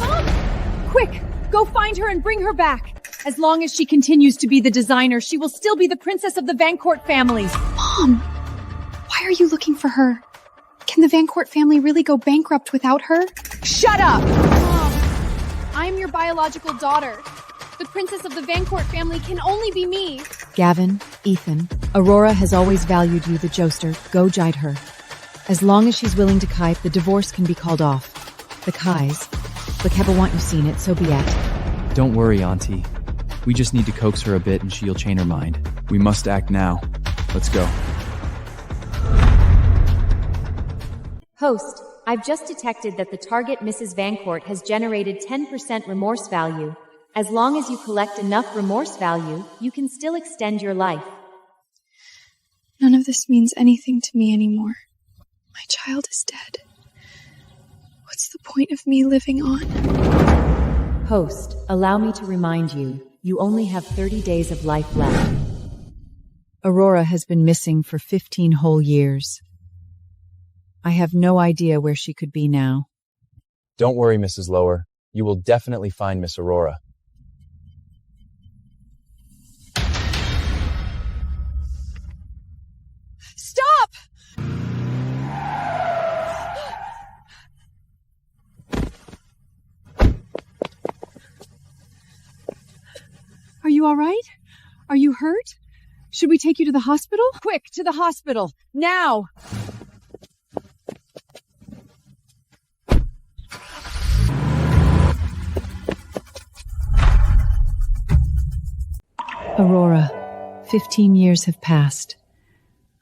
I: Quick! Go find her and bring her back.
C: As long as she continues to be the designer, she will still be the princess of the Vancourt family.
F: Mom! Why are you looking for her?
I: Can the Vancourt family really go bankrupt without her?
C: Shut up!
I: Mom, I'm your biological daughter. The princess of the Vancourt family can only be me.
C: Gavin, Ethan, Aurora has always valued you, the Joester. Go guide her. As long as she's willing to kite, the divorce can be called off. The Kais. Look, Heba want you seen it, so be it.
H: Don't worry, Auntie. We just need to coax her a bit and she'll change her mind. We must act now. Let's go.
N: Host, I've just detected that the target Mrs. Vancourt has generated 10% remorse value. As long as you collect enough remorse value, you can still extend your life.
I: None of this means anything to me anymore. My child is dead. What's the point of me living on?
N: Host, allow me to remind you, you only have 30 days of life left.
C: Aurora has been missing for 15 whole years. I have no idea where she could be now.
G: Don't worry, Mrs. Lower. You will definitely find Miss Aurora.
B: Stop! Are you all right? Are you hurt? Should we take you to the hospital?
C: Quick, to the hospital! Now! Aurora, 15 years have passed.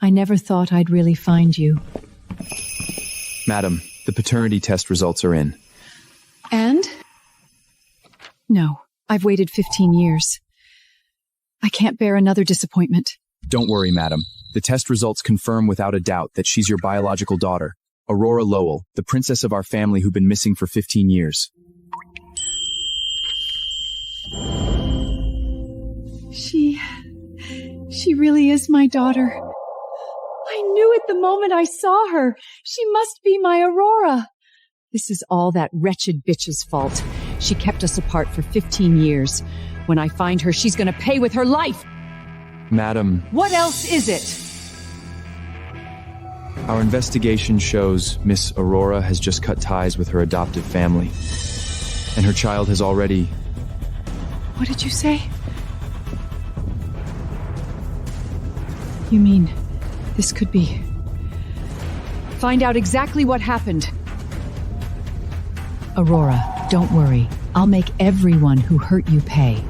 C: I never thought I'd really find you.
H: Madam, the paternity test results are in.
C: And? No, I've waited 15 years. I can't bear another disappointment.
H: Don't worry, madam. The test results confirm without a doubt that she's your biological daughter, Aurora Lowell, the princess of our family who've been missing for 15 years.
B: She really is my daughter. I knew it the moment I saw her. She must be my Aurora.
C: This is all that wretched bitch's fault. She kept us apart for 15 years. When I find her, she's gonna pay with her life!
H: Madam.
C: What else is it?
H: Our investigation shows Miss Aurora has just cut ties with her adoptive family. And her child has already...
B: What did you say?
C: You mean, this could be... Find out exactly what happened. Aurora, don't worry. I'll make everyone who hurt you pay.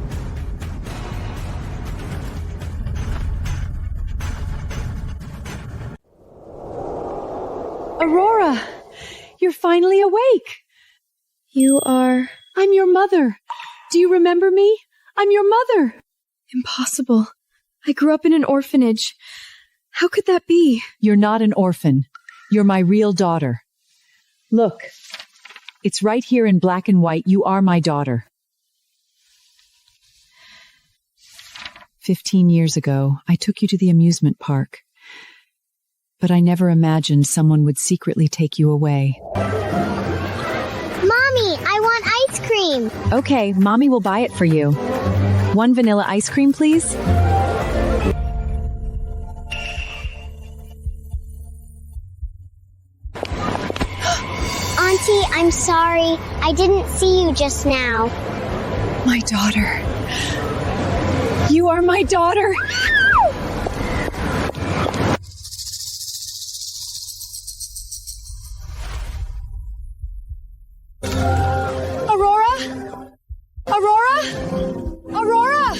B: Aurora! You're finally awake!
E: You are...
B: I'm your mother. Do you remember me? I'm your mother.
I: Impossible. I grew up in an orphanage. How could that be?
C: You're not an orphan. You're my real daughter. Look, it's right here in black and white. You are my daughter. 15 years ago, I took you to the amusement park. But I never imagined someone would secretly take you away.
D: Mommy, I want ice cream.
C: Okay, Mommy will buy it for you. 1 vanilla ice cream, please.
D: Auntie, I'm sorry. I didn't see you just now.
B: My daughter. You are my daughter. Aurora? Aurora? Aurora?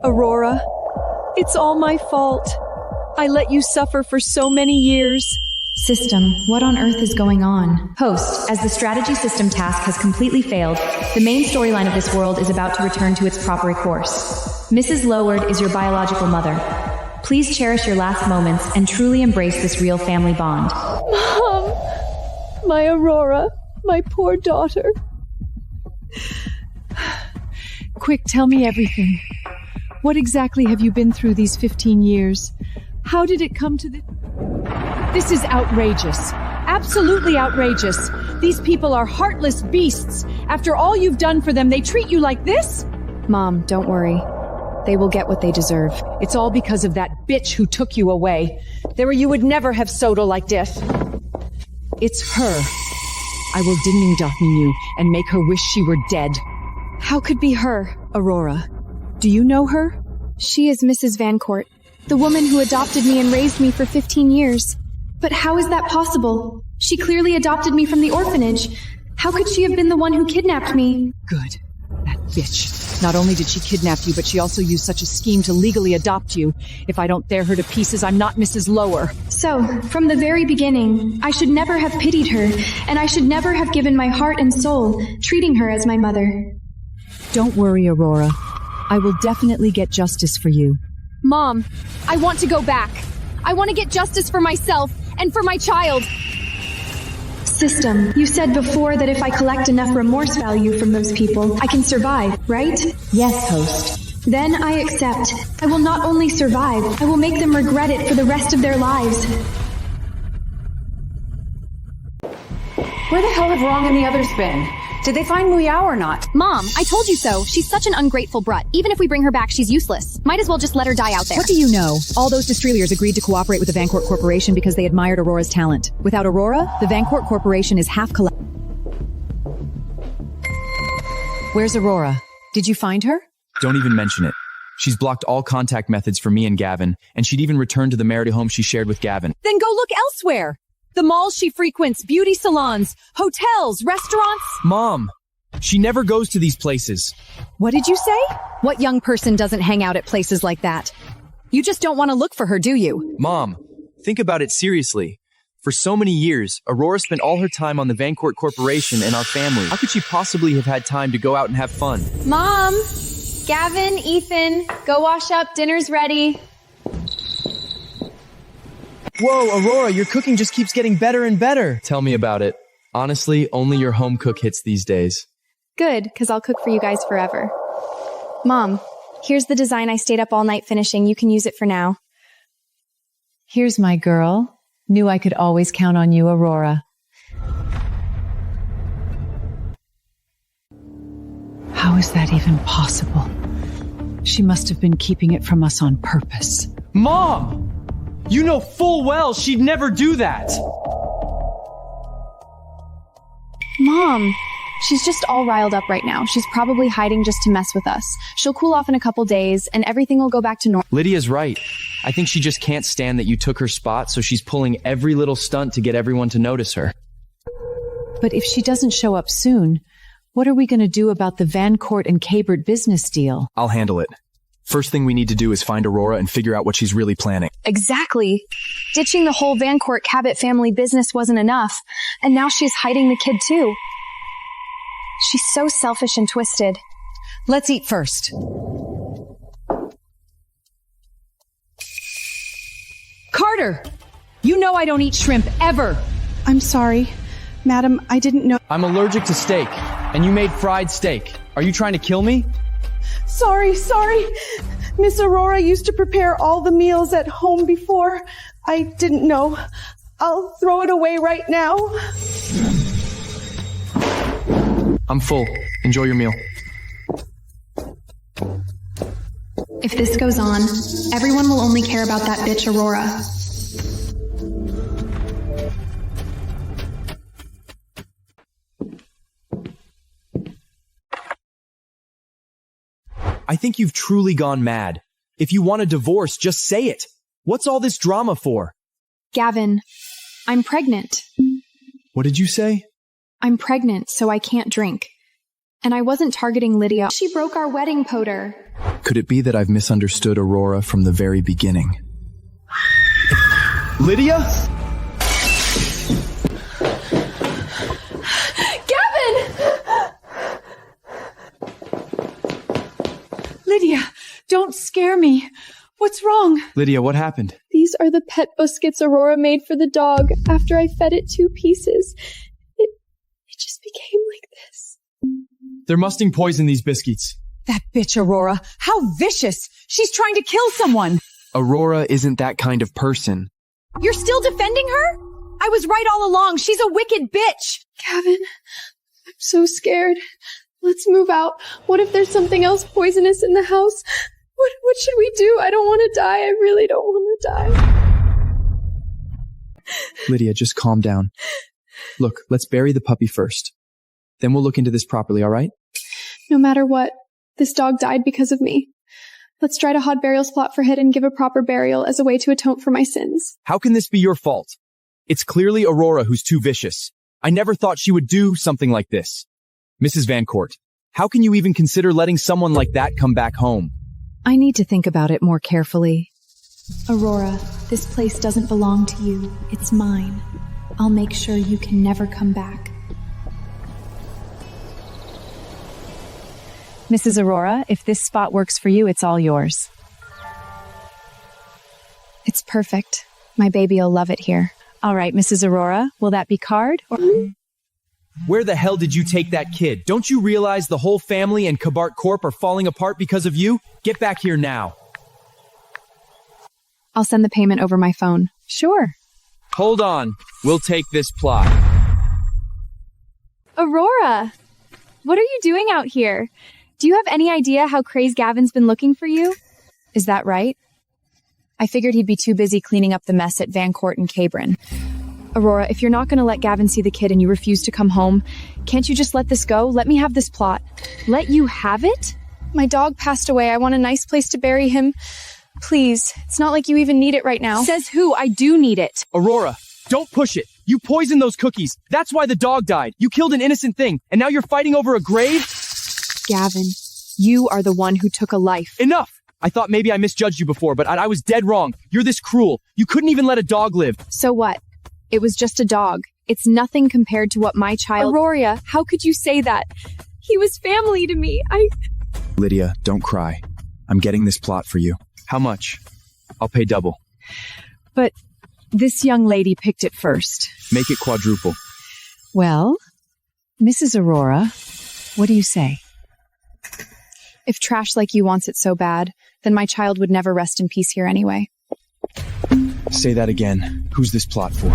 B: Aurora, it's all my fault. I let you suffer for so many years.
A: System, what on earth is going on?
N: Host, as the strategy system task has completely failed, the main storyline of this world is about to return to its proper course. Mrs. Loward is your biological mother. Please cherish your last moments and truly embrace this real family bond.
B: Mom! My Aurora, my poor daughter. Quick, tell me everything. What exactly have you been through these 15 years? How did it come to this? This is outrageous. Absolutely outrageous. These people are heartless beasts. After all you've done for them, they treat you like this?
F: Mom, don't worry.
C: They will get what they deserve.
R: It's all because of that bitch who took you away. There you would never have Soda like this. It's her. I will ding dong you and make her wish she were dead.
I: How could be her?
R: Aurora, do you know her?
I: She is Mrs. Vancourt, the woman who adopted me and raised me for 15 years. But how is that possible? She clearly adopted me from the orphanage. How could she have been the one who kidnapped me?
R: Good. That bitch. Not only did she kidnap you, but she also used such a scheme to legally adopt you. If I don't tear her to pieces, I'm not Mrs. Lower.
I: So, from the very beginning, I should never have pitied her, and I should never have given my heart and soul, treating her as my mother.
R: Don't worry, Aurora. I will definitely get justice for you.
I: Mom, I want to go back. I want to get justice for myself and for my child. System, you said before that if I collect enough remorse value from those people, I can survive, right?
K: Yes, host.
I: Then I accept. I will not only survive, I will make them regret it for the rest of their lives.
C: Where the hell have Wrong and the others been? Did they find Muyao or not?
S: Mom, I told you so. She's such an ungrateful brat. Even if we bring her back, she's useless. Might as well just let her die out there.
C: What do you know? All those Destreliers agreed to cooperate with the Vancourt Corporation because they admired Aurora's talent. Without Aurora, the Vancourt Corporation is half collapsed. Where's Aurora? Did you find her?
H: Don't even mention it. She's blocked all contact methods for me and Gavin, and she'd even returned to the Merida home she shared with Gavin.
R: Then go look elsewhere. The malls she frequents, beauty salons, hotels, restaurants.
H: Mom! She never goes to these places.
C: What did you say? What young person doesn't hang out at places like that? You just don't want to look for her, do you?
H: Mom, think about it seriously. For so many years, Aurora spent all her time on the Vancourt Corporation and our family. How could she possibly have had time to go out and have fun?
S: Mom! Gavin, Ethan, go wash up. Dinner's ready.
J: Whoa, Aurora, your cooking just keeps getting better and better.
H: Tell me about it. Honestly, only your home cook hits these days.
I: Good, because I'll cook for you guys forever. Mom, here's the design I stayed up all night finishing. You can use it for now.
K: Here's my girl. Knew I could always count on you, Aurora.
R: How is that even possible? She must have been keeping it from us on purpose.
L: Mom! You know full well she'd never do that!
I: Mom, she's just all riled up right now. She's probably hiding just to mess with us. She'll cool off in a couple days, and everything will go back to normal.
H: Lydia's right. I think she just can't stand that you took her spot, so she's pulling every little stunt to get everyone to notice her.
K: But if she doesn't show up soon, what are we going to do about the Vancourt and Cabert business deal?
H: I'll handle it. First thing we need to do is find Aurora and figure out what she's really planning.
I: Exactly. Ditching the whole Vancourt Cabot family business wasn't enough, and now she's hiding the kid too. She's so selfish and twisted.
R: Let's eat first. Carter! You know I don't eat shrimp, ever!
T: I'm sorry. Madam, I didn't know.
L: I'm allergic to steak, and you made fried steak. Are you trying to kill me?
T: Sorry. Miss Aurora used to prepare all the meals at home before. I didn't know. I'll throw it away right now.
H: I'm full. Enjoy your meal.
I: If this goes on, everyone will only care about that bitch Aurora.
H: I think you've truly gone mad. If you want a divorce, just say it. What's all this drama for?
I: Gavin, I'm pregnant.
H: What did you say?
I: I'm pregnant, so I can't drink. And I wasn't targeting Lydia. She broke our wedding poter.
H: Could it be that I've misunderstood Aurora from the very beginning?
L: Lydia?
R: Lydia, don't scare me. What's wrong?
H: Lydia, what happened?
I: These are the pet biscuits Aurora made for the dog after I fed it 2 pieces. It just became like this.
L: They're musting poison these biscuits.
R: That bitch Aurora. How vicious. She's trying to kill someone.
H: Aurora isn't that kind of person.
R: You're still defending her? I was right all along. She's a wicked bitch.
I: Gavin, I'm so scared. Let's move out. What if there's something else poisonous in the house? What should we do? I don't want to die. I really don't want to die.
H: Lydia, just calm down. Look, let's bury the puppy first. Then we'll look into this properly, all right?
I: No matter what, this dog died because of me. Let's try to hot burials plot for Hid and give a proper burial as a way to atone for my sins.
G: How can this be your fault? It's clearly Aurora who's too vicious. I never thought she would do something like this. Mrs. Vancourt, how can you even consider letting someone like that come back home?
C: I need to think about it more carefully.
A: Aurora, this place doesn't belong to you. It's mine. I'll make sure you can never come back.
C: Mrs. Aurora, if this spot works for you, it's all yours.
F: It's perfect. My baby'll love it here.
C: All right, Mrs. Aurora, will that be card or...
G: Where the hell did you take that kid? Don't you realize the whole family and Kabart Corp are falling apart because of you? Get back here now.
F: I'll send the payment over my phone.
C: Sure.
G: Hold on. We'll take this plot.
S: Aurora, what are you doing out here? Do you have any idea how crazed Gavin's been looking for you?
C: Is that right? I figured he'd be too busy cleaning up the mess at Vancourt and Cabrin. Aurora, if you're not going to let Gavin see the kid and you refuse to come home, can't you just let this go? Let me have this plot.
S: Let you have it?
I: My dog passed away. I want a nice place to bury him. Please, it's not like you even need it right now.
S: Says who? I do need it.
G: Aurora, don't push it. You poisoned those cookies. That's why the dog died. You killed an innocent thing, and now you're fighting over a grave?
F: Gavin, you are the one who took a life.
G: Enough! I thought maybe I misjudged you before, but I was dead wrong. You're this cruel. You couldn't even let a dog live.
F: So what? It was just a dog. It's nothing compared to what my child...
S: Aurora, how could you say that? He was family to me.
H: Lydia, don't cry. I'm getting this plot for you.
G: How much? I'll pay double.
C: But this young lady picked it first.
G: Make it quadruple.
C: Well, Mrs. Aurora, what do you say?
F: If trash like you wants it so bad, then my child would never rest in peace here anyway.
H: Say that again. Who's this plot for?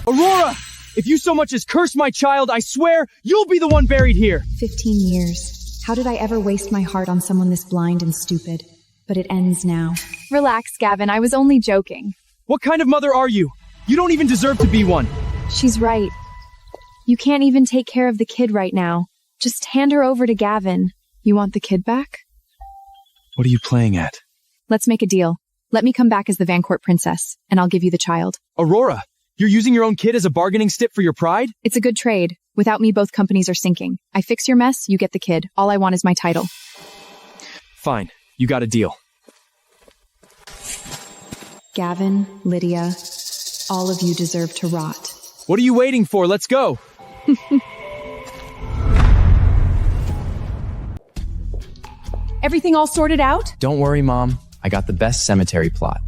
G: Aurora! If you so much as curse my child, I swear you'll be the one buried here.
A: 15 years. How did I ever waste my heart on someone this blind and stupid? But it ends now.
S: Relax, Gavin. I was only joking.
G: What kind of mother are you? You don't even deserve to be one.
S: She's right. You can't even take care of the kid right now. Just hand her over to Gavin.
F: You want the kid back?
H: What are you playing at?
F: Let's make a deal. Let me come back as the Vancourt princess, and I'll give you the child.
G: Aurora, you're using your own kid as a bargaining chip for your pride?
F: It's a good trade. Without me, both companies are sinking. I fix your mess, you get the kid. All I want is my title.
G: Fine. You got a deal.
A: Gavin, Lydia, all of you deserve to rot.
G: What are you waiting for? Let's go.
C: Everything all sorted out?
H: Don't worry, Mom. I got the best cemetery plot.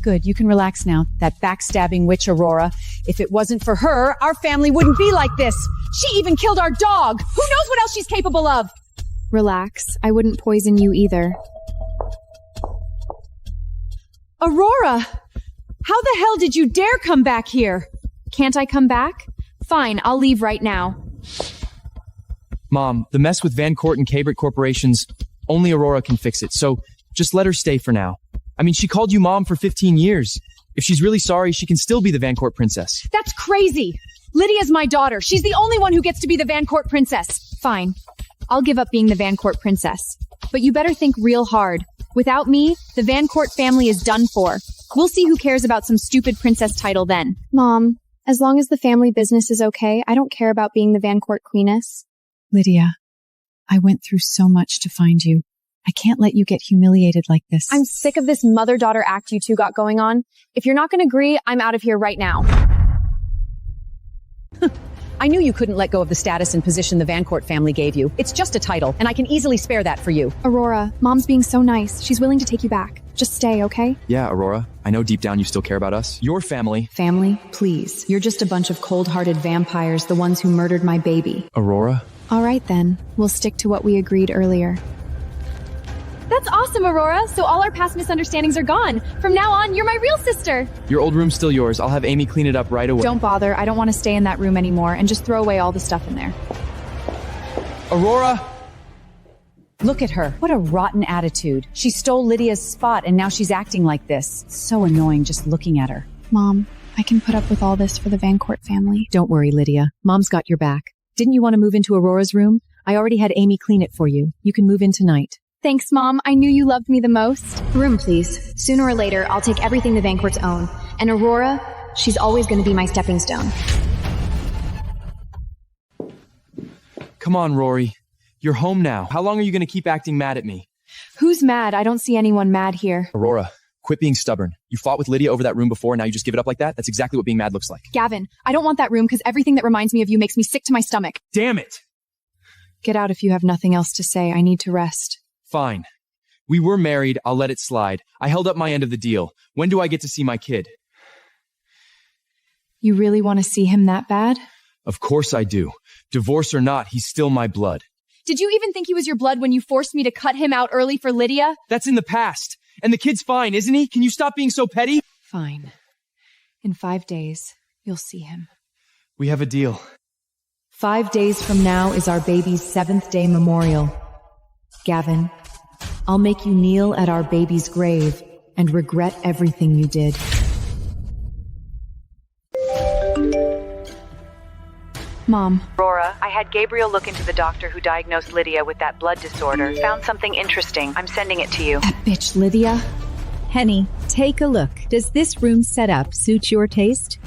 C: Good, you can relax now. That backstabbing witch Aurora. If it wasn't for her, our family wouldn't be like this. She even killed our dog. Who knows what else she's capable of?
F: Relax. I wouldn't poison you either.
C: Aurora! How the hell did you dare come back here?
S: Can't I come back? Fine, I'll leave right now.
G: Mom, the mess with Vancourt and Cabrit corporations, only Aurora can fix it, so just let her stay for now. I mean, she called you Mom for 15 years. If she's really sorry, she can still be the Vancourt princess.
C: That's crazy! Lydia's my daughter. She's the only one who gets to be the Vancourt princess.
S: Fine. I'll give up being the Vancourt princess. But you better think real hard. Without me, the Vancourt family is done for. We'll see who cares about some stupid princess title then.
F: Mom, as long as the family business is okay, I don't care about being the Vancourt queeness.
K: Lydia, I went through so much to find you. I can't let you get humiliated like this.
S: I'm sick of this mother-daughter act you two got going on. If you're not going to agree, I'm out of here right now.
C: I knew you couldn't let go of the status and position the Vancourt family gave you. It's just a title, and I can easily spare that for you.
F: Aurora, Mom's being so nice. She's willing to take you back. Just stay, okay?
H: Yeah, Aurora. I know deep down you still care about us.
G: Your family.
A: Family, please. You're just a bunch of cold-hearted vampires, the ones who murdered my baby.
H: Aurora?
F: All right, then. We'll stick to what we agreed earlier.
S: That's awesome, Aurora. So all our past misunderstandings are gone. From now on, you're my real sister.
G: Your old room's still yours. I'll have Amy clean it up right away.
F: Don't bother. I don't want to stay in that room anymore, and just throw away all the stuff in there.
G: Aurora!
C: Look at her. What a rotten attitude. She stole Lydia's spot and now she's acting like this. It's so annoying just looking at her.
I: Mom, I can put up with all this for the Vancourt family.
C: Don't worry, Lydia. Mom's got your back. Didn't you want to move into Aurora's room? I already had Amy clean it for you. You can move in tonight.
I: Thanks, Mom. I knew you loved me the most.
A: Room, please. Sooner or later, I'll take everything the Vancourts own. And Aurora, she's always going to be my stepping stone.
G: Come on, Rory. You're home now. How long are you going to keep acting mad at me?
I: Who's mad? I don't see anyone mad here.
G: Aurora, quit being stubborn. You fought with Lydia over that room before, and now you just give it up like that? That's exactly what being mad looks like.
I: Gavin, I don't want that room because everything that reminds me of you makes me sick to my stomach.
G: Damn it!
I: Get out if you have nothing else to say. I need to rest.
G: Fine. We were married. I'll let it slide. I held up my end of the deal. When do I get to see my kid?
I: You really want to see him that bad?
G: Of course I do. Divorce or not, he's still my blood.
S: Did you even think he was your blood when you forced me to cut him out early for Lydia?
G: That's in the past. And the kid's fine, isn't he? Can you stop being so petty?
I: Fine. In 5 days, you'll see him.
G: We have a deal.
C: 5 days from now is our baby's 7th day memorial. Gavin, I'll make you kneel at our baby's grave and regret everything you did.
I: Mom.
M: Aurora, I had Gabriel look into the doctor who diagnosed Lydia with that blood disorder. Found something interesting. I'm sending it to you.
C: That bitch, Lydia.
K: Henny, take a look. Does this room setup suit your taste?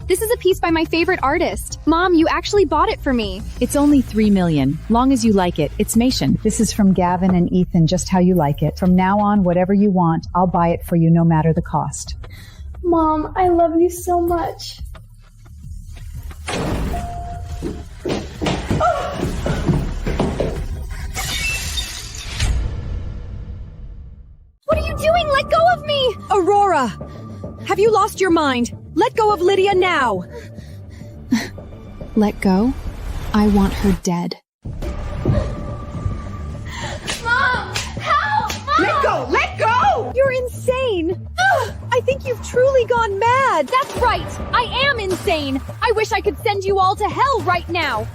I: This is a piece by my favorite artist. Mom, you actually bought it for me.
C: It's only $3 million. Long as you like it, it's Mation.
K: This is from Gavin and Ethan, just how you like it. From now on, whatever you want, I'll buy it for you no matter the cost.
E: Mom, I love you so much.
S: What are you doing? Let go of me!
R: Aurora! Have you lost your mind? Let go of Lydia now!
I: Let go? I want her dead.
S: Mom! Help! Mom!
R: Let go! Let go! You're insane! I think you've truly gone mad!
S: That's right! I am insane! I wish I could send you all to hell right now!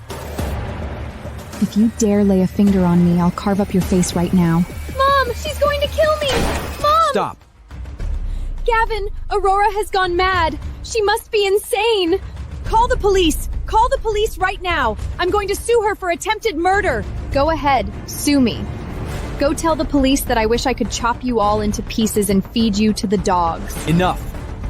I: If you dare lay a finger on me, I'll carve up your face right now.
S: Mom! She's going to kill me! Mom!
G: Stop!
S: Gavin, Aurora has gone mad. She must be insane.
R: Call the police! Call the police right now! I'm going to sue her for attempted murder!
I: Go ahead, sue me. Go tell the police that I wish I could chop you all into pieces and feed you to the dogs.
G: Enough!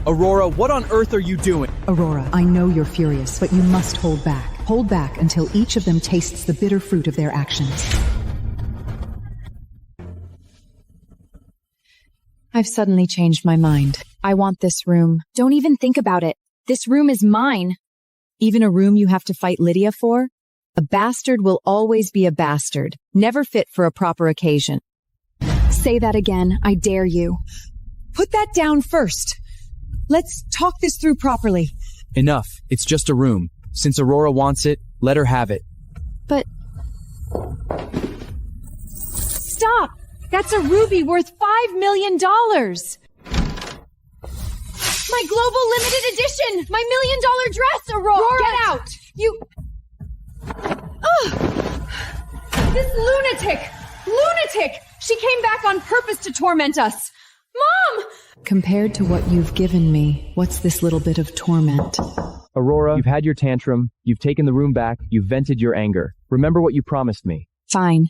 G: Aurora, what on earth are you doing?
K: Aurora, I know you're furious, but you must hold back. Hold back until each of them tastes the bitter fruit of their actions.
C: I've suddenly changed my mind.
I: I want this room. Don't even think about it. This room is mine.
C: Even a room you have to fight Lydia for? A bastard will always be a bastard, never fit for a proper occasion.
I: Say that again. I dare you.
R: Put that down first. Let's talk this through properly.
G: Enough. It's just a room. Since Aurora wants it, let her have it.
I: But...
R: Stop! That's a ruby worth $5 million!
S: My global limited edition! My $1 million dress, Aurora!
R: Get out!
S: You... This lunatic! Lunatic! She came back on purpose to torment us! Mom!
C: Compared to what you've given me, what's this little bit of torment?
G: Aurora, you've had your tantrum, you've taken the room back, you've vented your anger. Remember what you promised me.
I: Fine.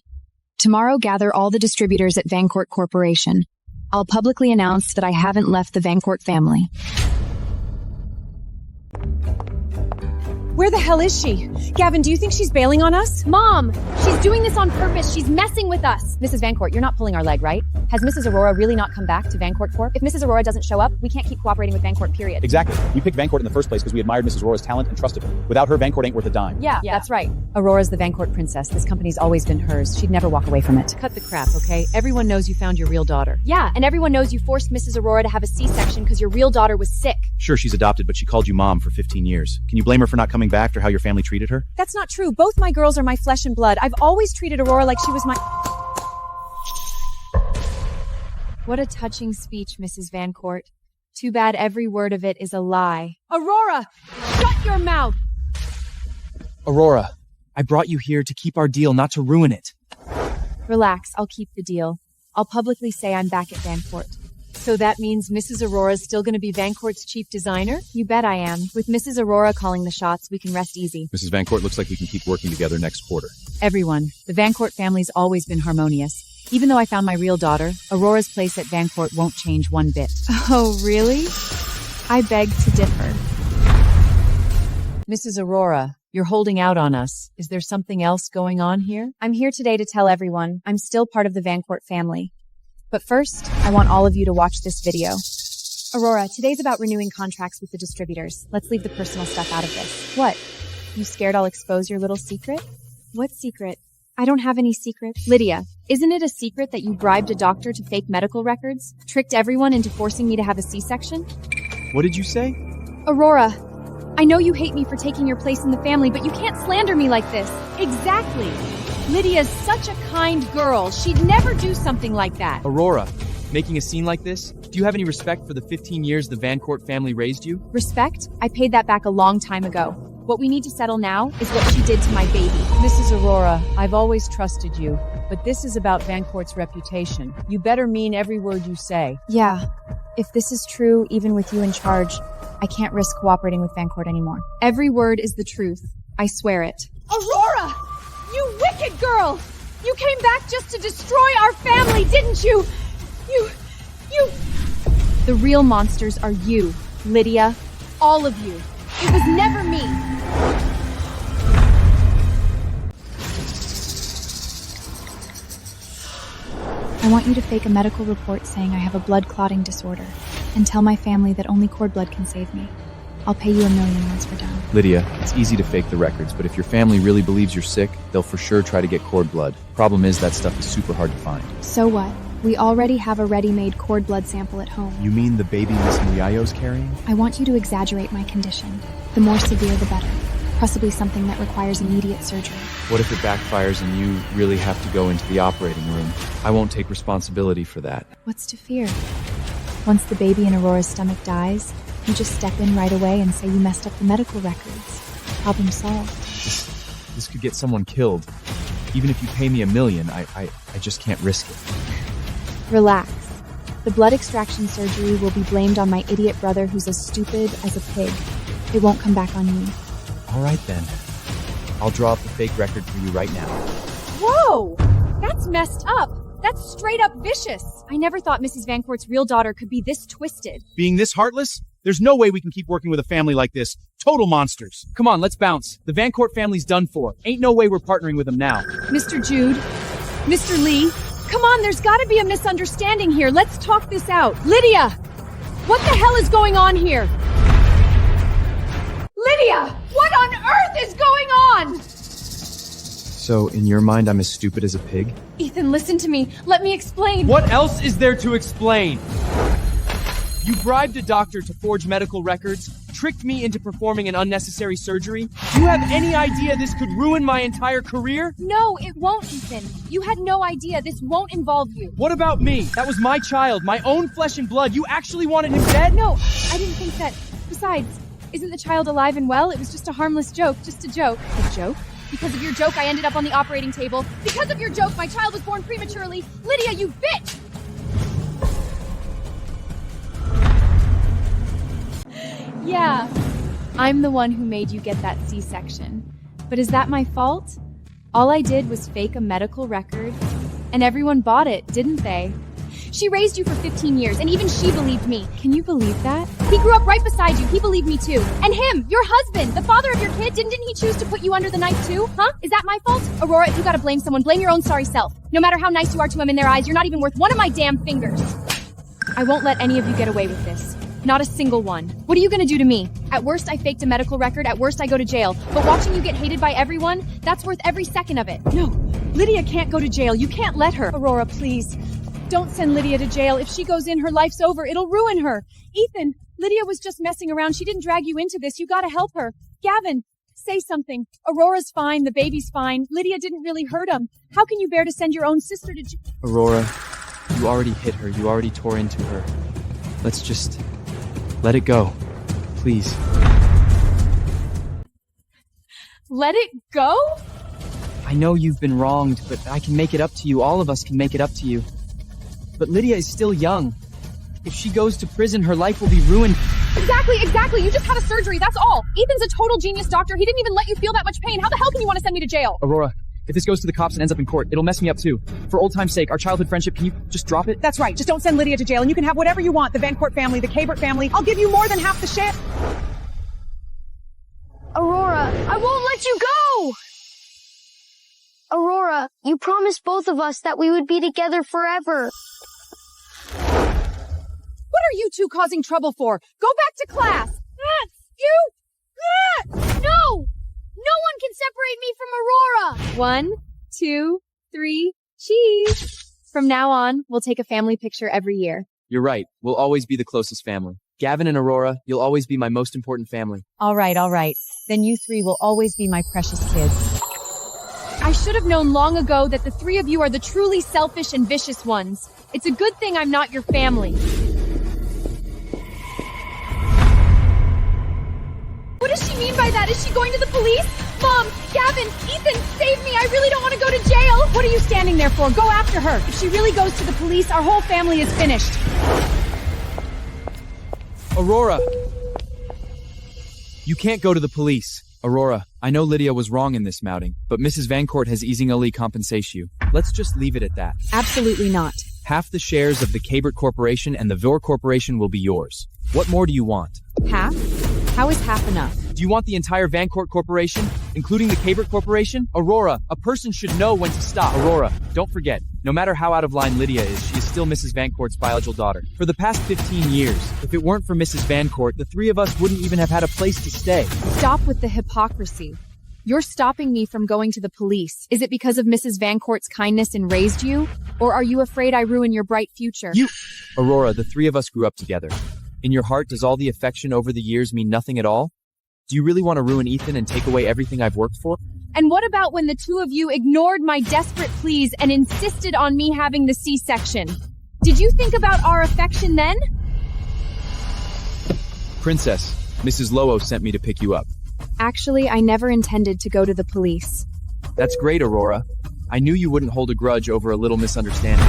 I: Tomorrow, gather all the distributors at Vancourt Corporation. I'll publicly announce that I haven't left the Vancourt family.
R: Where the hell is she? Gavin, do you think she's bailing on us?
S: Mom! She's doing this on purpose. She's messing with us.
C: Mrs. Vancourt, you're not pulling our leg, right? Has Mrs. Aurora really not come back to Vancourt Corp? If Mrs. Aurora doesn't show up, we can't keep cooperating with Vancourt, period.
U: Exactly. We picked Vancourt in the first place because we admired Mrs. Aurora's talent and trusted her. Without her, Vancourt ain't worth a dime.
C: Yeah, that's right. Aurora's the Vancourt princess. This company's always been hers. She'd never walk away from it. Cut the crap, okay? Everyone knows you found your real daughter.
S: Yeah, and everyone knows you forced Mrs. Aurora to have a C-section because your real daughter was sick.
U: Sure, she's adopted, but she called you mom for 15 years. Can you blame her for not coming back after how your family treated her?
R: That's not true. Both my girls are my flesh and blood. I've always treated Aurora like she was my...
I: What a touching speech, Mrs. Vancourt. Too bad every word of it is a lie.
R: Aurora! Shut your mouth!
G: Aurora, I brought you here to keep our deal, not to ruin it.
C: Relax, I'll keep the deal. I'll publicly say I'm back at Vancourt. So that means Mrs. Aurora's still going to be Vancourt's chief designer? You bet I am. With Mrs. Aurora calling the shots, we can rest easy.
G: Mrs. Vancourt, looks like we can keep working together next quarter.
C: Everyone, the Vancourt family's always been harmonious. Even though I found my real daughter, Aurora's place at Vancourt won't change one bit.
F: Oh, really? I beg to differ.
C: Mrs. Aurora, you're holding out on us. Is there something else going on here?
S: I'm here today to tell everyone I'm still part of the Vancourt family. But first, I want all of you to watch this video. Aurora, today's about renewing contracts with the distributors. Let's leave the personal stuff out of this. What? You scared I'll expose your little secret? What secret? I don't have any secret. Lydia, isn't it a secret that you bribed a doctor to fake medical records? Tricked everyone into forcing me to have a C-section?
G: What did you say?
S: Aurora, I know you hate me for taking your place in the family, but you can't slander me like this.
C: Exactly. Lydia's such a kind girl. She'd never do something like that.
G: Aurora, making a scene like this? Do you have any respect for the 15 years the Vancourt family raised you?
S: Respect? I paid that back a long time ago. What we need to settle now is what she did to my baby.
C: Mrs. Aurora, I've always trusted you, but this is about Vancourt's reputation. You better mean every word you say.
S: Yeah. If this is true, even with you in charge, I can't risk cooperating with Vancourt anymore. Every word is the truth. I swear it.
B: Aurora! You wicked girl! You came back just to destroy our family, didn't you? You...
S: The real monsters are you, Lydia. All of you. It was never me.
F: I want you to fake a medical report saying I have a blood clotting disorder and tell my family that only cord blood can save me. I'll pay you $1 million once we're done.
G: Lydia, it's easy to fake the records, but if your family really believes you're sick, they'll for sure try to get cord blood. Problem is, that stuff is super hard to find.
F: So what? We already have a ready-made cord blood sample at home.
G: You mean the baby Miss Muyayo's carrying?
F: I want you to exaggerate my condition. The more severe, the better. Possibly something that requires immediate surgery.
G: What if it backfires and you really have to go into the operating room? I won't take responsibility for that.
F: What's to fear? Once the baby in Aurora's stomach dies, you just step in right away and say you messed up the medical records. Problem solved.
G: This could get someone killed. Even if you pay me $1 million, I just can't risk it.
F: Relax. The blood extraction surgery will be blamed on my idiot brother who's as stupid as a pig. It won't come back on me.
G: All right then. I'll draw up the fake record for you right now.
S: Whoa! That's messed up. That's straight up vicious. I never thought Mrs. Vancourt's real daughter could be this twisted.
U: Being this heartless? There's no way we can keep working with a family like this. Total monsters.
G: Come on, let's bounce. The Vancourt family's done for. Ain't no way we're partnering with them now.
S: Mr. Jude, Mr. Lee, come on, there's gotta be a misunderstanding here. Let's talk this out. Lydia! What the hell is going on here?
B: Lydia! What on earth is going on?
G: So, in your mind, I'm as stupid as a pig?
S: Ethan, listen to me. Let me explain.
L: What else is there to explain? You bribed a doctor to forge medical records, tricked me into performing an unnecessary surgery. Do you have any idea this could ruin my entire career?
S: No, it won't, Ethan. You had no idea. This won't involve you.
L: What about me? That was my child, my own flesh and blood. You actually wanted him dead?
S: No, I didn't think that. Besides, isn't the child alive and well? It was just a harmless joke. Just a joke. A joke? Because of your joke, I ended up on the operating table. Because of your joke, my child was born prematurely. Lydia, you bitch! Yeah, I'm the one who made you get that C-section. But is that my fault? All I did was fake a medical record, and everyone bought it, didn't they? She raised you for 15 years, and even she believed me. Can you believe that? He grew up right beside you. He believed me too. And him, your husband, the father of your kid, didn't he choose to put you under the knife too? Huh? Is that my fault? Aurora, if you gotta blame someone, blame your own sorry self. No matter how nice you are to him in their eyes, you're not even worth one of my damn fingers. I won't let any of you get away with this. Not a single one. What are you gonna do to me? At worst, I faked a medical record. At worst, I go to jail. But watching you get hated by everyone, that's worth every second of it.
C: No, Lydia can't go to jail. You can't let her.
S: Aurora, please. Don't send Lydia to jail. If she goes in, her life's over. It'll ruin her. Ethan, Lydia was just messing around. She didn't drag you into this. You gotta help her. Gavin, say something. Aurora's fine. The baby's fine. Lydia didn't really hurt him. How can you bear to send your own sister to jail?
G: Aurora, you already hit her. You already tore into her. Let's just let it go. Please.
S: Let it go?
O: I know you've been wronged, but I can make it up to you. All of us can make it up to you. But Lydia is still young. If she goes to prison, her life will be ruined.
I: Exactly. You just had a surgery, that's all. Ethan's a total genius doctor. He didn't even let you feel that much pain. How the hell can you want to send me to jail?
O: Aurora, if this goes to the cops and ends up in court, it'll mess me up too. For old time's sake, our childhood friendship, can you just drop it?
V: That's right. Just don't send Lydia to jail and you can have whatever you want. The Vancourt family, the Cabert family. I'll give you more than half the share.
E: Aurora, I won't let you go! Aurora, you promised both of us that we would be together forever.
C: What are you two causing trouble for? Go back to class!
E: No! No one can separate me from Aurora!
S: 1, 2, 3, cheese! From now on, we'll take a family picture every year.
G: You're right. We'll always be the closest family. Gavin and Aurora, you'll always be my most important family.
C: All right. Then you three will always be my precious kids.
S: I should have known long ago that the three of you are the truly selfish and vicious ones. It's a good thing I'm not your family. What does she mean by that? Is she going to the police? Mom, Gavin, Ethan, save me! I really don't want to go to jail!
C: What are you standing there for? Go after her! If she really goes to the police, our whole family is finished.
G: Aurora! You can't go to the police. Aurora, I know Lydia was wrong in this mouting, but Mrs. Vancourt has easingly compensated you. Let's just leave it at that.
C: Absolutely not.
G: Half the shares of the Cabert Corporation and the Vor Corporation will be yours. What more do you want?
C: Half? How is half enough?
G: Do you want the entire Vancourt Corporation, including the Cabert Corporation? Aurora, a person should know when to stop. Aurora, don't forget, no matter how out of line Lydia is, she is still Mrs. Vancourt's biological daughter. For the past 15 years, if it weren't for Mrs. Vancourt, the three of us wouldn't even have had a place to stay.
S: Stop with the hypocrisy. You're stopping me from going to the police. Is it because of Mrs. Vancourt's kindness and raised you? Or are you afraid I ruin your bright future?
G: Aurora, the three of us grew up together. In your heart, does all the affection over the years mean nothing at all? Do you really want to ruin Ethan and take away everything I've worked for?
S: And what about when the two of you ignored my desperate pleas and insisted on me having the C-section? Did you think about our affection then?
G: Princess, Mrs. Lowo sent me to pick you up.
S: Actually, I never intended to go to the police.
G: That's great, Aurora. I knew you wouldn't hold a grudge over a little misunderstanding.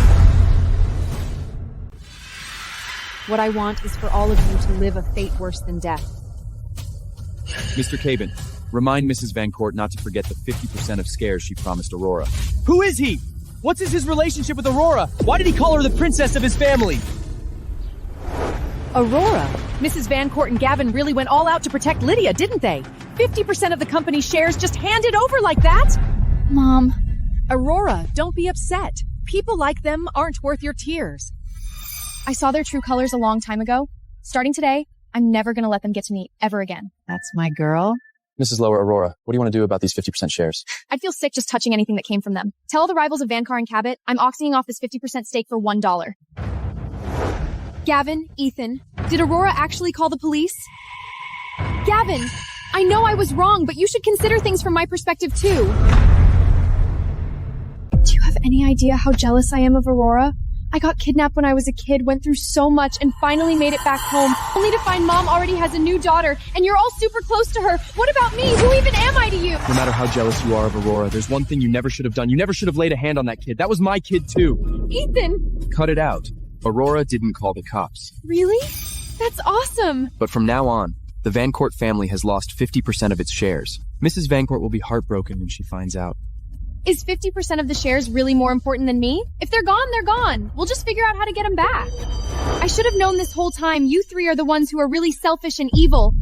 S: What I want is for all of you to live a fate worse than death.
G: Mr. Cabin, remind Mrs. Vancourt not to forget the 50% of scares she promised Aurora.
L: Who is he? What's his relationship with Aurora? Why did he call her the princess of his family?
C: Aurora? Mrs. Vancourt and Gavin really went all out to protect Lydia, didn't they? 50% of the company's shares just handed over like that?
I: Mom.
C: Aurora, don't be upset. People like them aren't worth your tears.
S: I saw their true colors a long time ago. Starting today, I'm never going to let them get to me ever again.
C: That's my girl.
H: Mrs. Lower, Aurora, what do you want to do about these 50% shares?
S: I'd feel sick just touching anything that came from them. Tell all the rivals of Vancar and Cabot, I'm auctioning off this 50% stake for $1. Gavin, Ethan, did Aurora actually call the police? Gavin, I know I was wrong, but you should consider things from my perspective too. Do you have any idea how jealous I am of Aurora? I got kidnapped when I was a kid, went through so much, and finally made it back home, only to find Mom already has a new daughter, and you're all super close to her. What about me? Who even am I to you?
G: No matter how jealous you are of Aurora, there's one thing you never should have done. You never should have laid a hand on that kid. That was my kid too.
S: Ethan!
G: Cut it out. Aurora didn't call the cops.
S: Really? That's awesome!
G: But from now on, the Vancourt family has lost 50% of its shares. Mrs. Vancourt will be heartbroken when she finds out.
S: Is 50% of the shares really more important than me? If they're gone, they're gone. We'll just figure out how to get them back. I should have known this whole time you three are the ones who are really selfish and evil.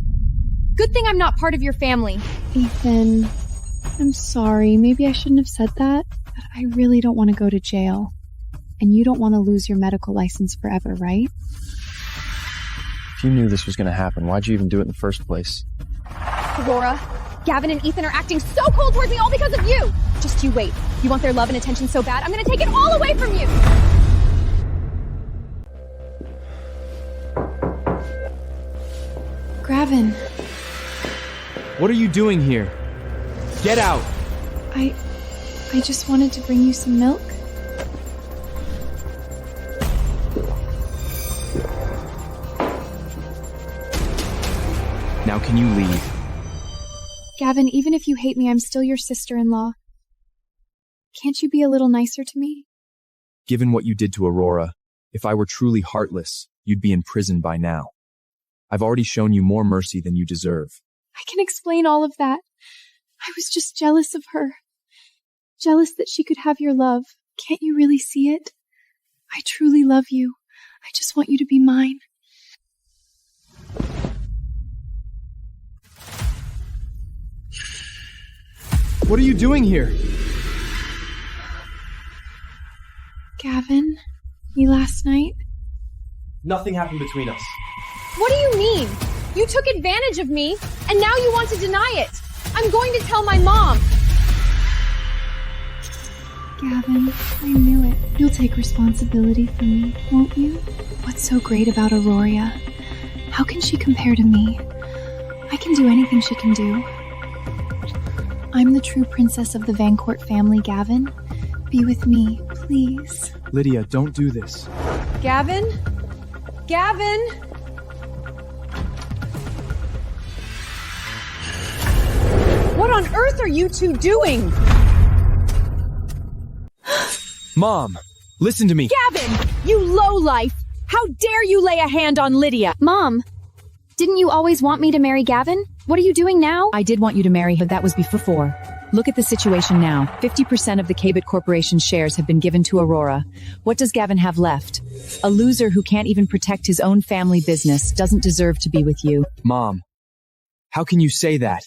S: Good thing I'm not part of your family.
I: Ethan, I'm sorry. Maybe I shouldn't have said that, but I really don't want to go to jail. And you don't want to lose your medical license forever, right?
H: If you knew this was going to happen, why'd you even do it in the first place?
S: Aurora, Gavin and Ethan are acting so cold towards me all because of you! Just you wait. You want their love and attention so bad, I'm gonna take it all away from you!
I: Gavin.
G: What are you doing here? Get out!
I: I just wanted to bring you some milk.
G: Now can you leave?
I: Gavin, even if you hate me, I'm still your sister-in-law. Can't you be a little nicer to me?
G: Given what you did to Aurora, if I were truly heartless, you'd be in prison by now. I've already shown you more mercy than you deserve.
I: I can explain all of that. I was just jealous of her. Jealous that she could have your love. Can't you really see it? I truly love you. I just want you to be mine.
L: What are you doing here?
I: Gavin, me last night?
L: Nothing happened between us.
S: What do you mean? You took advantage of me, and now you want to deny it. I'm going to tell my mom.
I: Gavin, I knew it. You'll take responsibility for me, won't you? What's so great about Aurora? How can she compare to me? I can do anything she can do. I'm the true princess of the Vancourt family, Gavin. Be with me, please.
G: Lydia, don't do this.
S: Gavin? Gavin?
R: What on earth are you two doing?
G: Mom, listen to me.
R: Gavin, you lowlife! How dare you lay a hand on Lydia?
F: Mom, didn't you always want me to marry Gavin? What are you doing now?
C: I did want you to marry him, but that was before. Look at the situation now. 50% of the Cabot Corporation's shares have been given to Aurora. What does Gavin have left? A loser who can't even protect his own family business doesn't deserve to be with you.
G: Mom, how can you say that?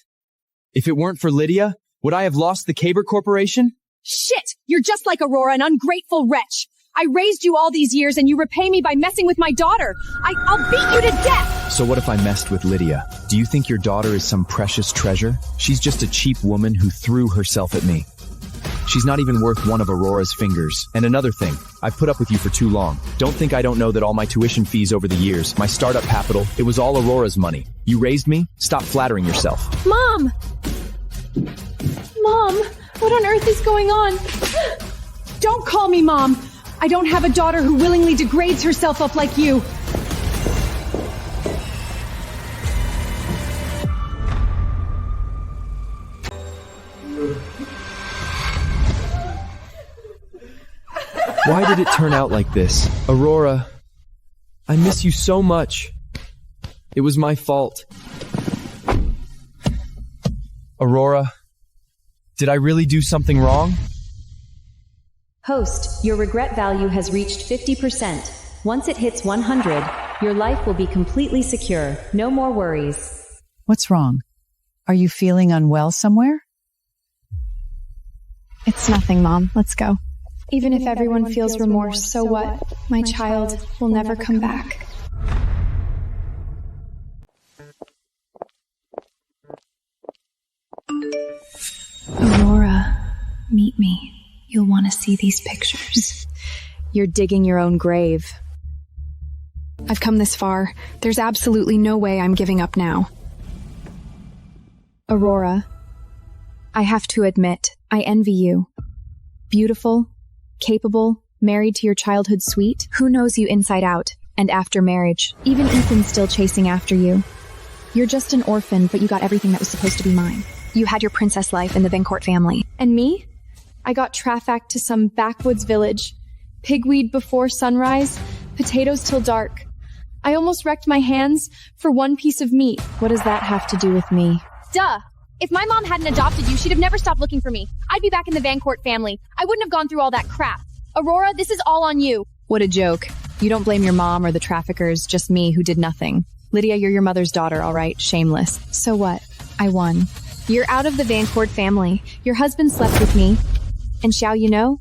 G: If it weren't for Lydia, would I have lost the Cabot Corporation?
R: Shit! You're just like Aurora, an ungrateful wretch. I raised you all these years and you repay me by messing with my daughter. I'll beat you to death!
H: So what if I messed with Lydia? Do you think your daughter is some precious treasure? She's just a cheap woman who threw herself at me. She's not even worth one of Aurora's fingers. And another thing, I've put up with you for too long. Don't think I don't know that all my tuition fees over the years, my startup capital, it was all Aurora's money. You raised me? Stop flattering yourself.
I: Mom! Mom, what on earth is going on?
R: Don't call me Mom! I don't have a daughter who willingly degrades herself up like you.
G: Why did it turn out like this? Aurora, I miss you so much. It was my fault. Aurora, did I really do something wrong?
N: Host, your regret value has reached 50%. Once it hits 100, your life will be completely secure. No more worries.
C: What's wrong? Are you feeling unwell somewhere?
I: It's nothing, Mom. Let's go. Even if everyone feels remorse, so what? My child will never come back. Aurora, meet me. You'll want to see these pictures.
F: You're digging your own grave.
I: I've come this far. There's absolutely no way I'm giving up now.
F: Aurora, I have to admit, I envy you. Beautiful, capable, married to your childhood sweet. Who knows you inside out, and after marriage. Even Ethan's still chasing after you. You're just an orphan, but you got everything that was supposed to be mine. You had your princess life in the Vancourt family.
I: And me? I got trafficked to some backwoods village. Pigweed before sunrise, potatoes till dark. I almost wrecked my hands for one piece of meat.
F: What does that have to do with me?
S: Duh! If my mom hadn't adopted you, she'd have never stopped looking for me. I'd be back in the Vancourt family. I wouldn't have gone through all that crap. Aurora, this is all on you.
F: What a joke. You don't blame your mom or the traffickers, just me who did nothing. Lydia, you're your mother's daughter, all right? Shameless. So what? I won. You're out of the Vancourt family. Your husband slept with me. And shall you know?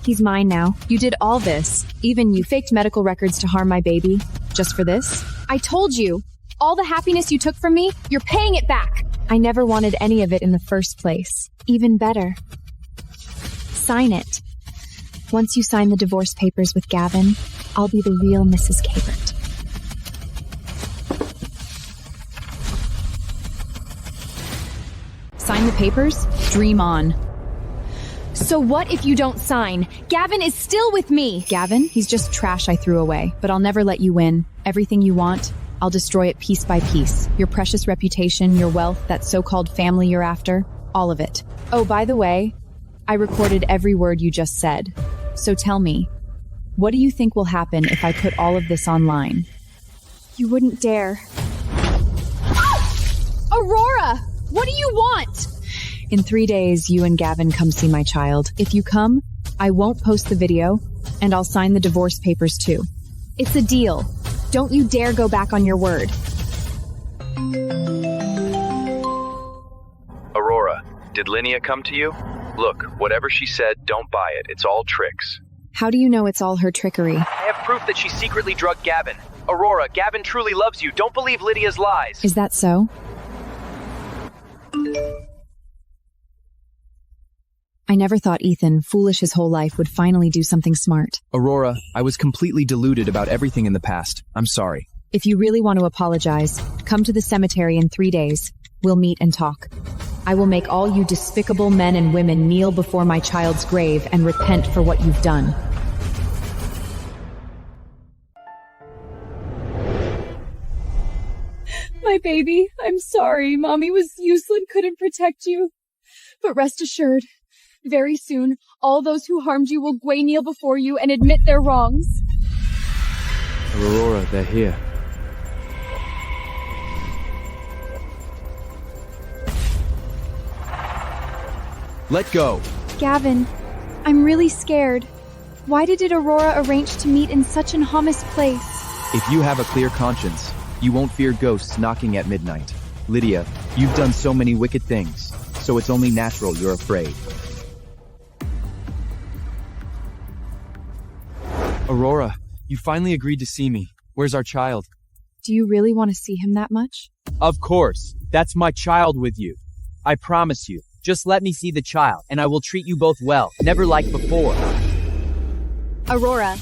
F: He's mine now. You did all this. Even you faked medical records to harm my baby. Just for this?
S: I told you. All the happiness you took from me, you're paying it back.
F: I never wanted any of it in the first place. Even better. Sign it. Once you sign the divorce papers with Gavin, I'll be the real Mrs. Cabot.
C: Sign the papers? Dream on.
S: So what if you don't sign? Gavin is still with me.
F: Gavin? He's just trash I threw away. But I'll never let you win. Everything you want, I'll destroy it piece by piece. Your precious reputation, your wealth, that so-called family you're after, all of it. Oh, by the way,
C: I recorded every word you just said. So tell me, what do you think will happen if I put all of this online?
I: You wouldn't dare. Aurora! What do you want?
C: In 3 days, you and Gavin come see my child. If you come, I won't post the video, and I'll sign the divorce papers too.
I: It's a deal. Don't you dare go back on your word.
H: Aurora, did Linnea come to you? Look, whatever she said, don't buy it. It's all tricks.
F: How do you know it's all her trickery?
L: I have proof that she secretly drugged Gavin. Aurora, Gavin truly loves you. Don't believe Lydia's lies.
F: Is that so? I never thought Ethan, foolish his whole life, would finally do something smart.
H: Aurora, I was completely deluded about everything in the past. I'm sorry.
F: If you really want to apologize, come to the cemetery in 3 days. We'll meet and talk.
C: I will make all you despicable men and women kneel before my child's grave and repent for what you've done.
B: My baby, I'm sorry. Mommy was useless, couldn't protect you. But rest assured, very soon, all those who harmed you will kneel before you and admit their wrongs.
G: Aurora, they're here. Let go.
I: Gavin, I'm really scared. Why did Aurora arrange to meet in such an hummus place?
G: If you have a clear conscience, you won't fear ghosts knocking at midnight. Lydia, you've done so many wicked things, so it's only natural you're afraid. Aurora, you finally agreed to see me. Where's our child?
F: Do you really want to see him that much?
L: Of course. That's my child with you. I promise you. Just let me see the child, and I will treat you both well, never like before.
I: Aurora,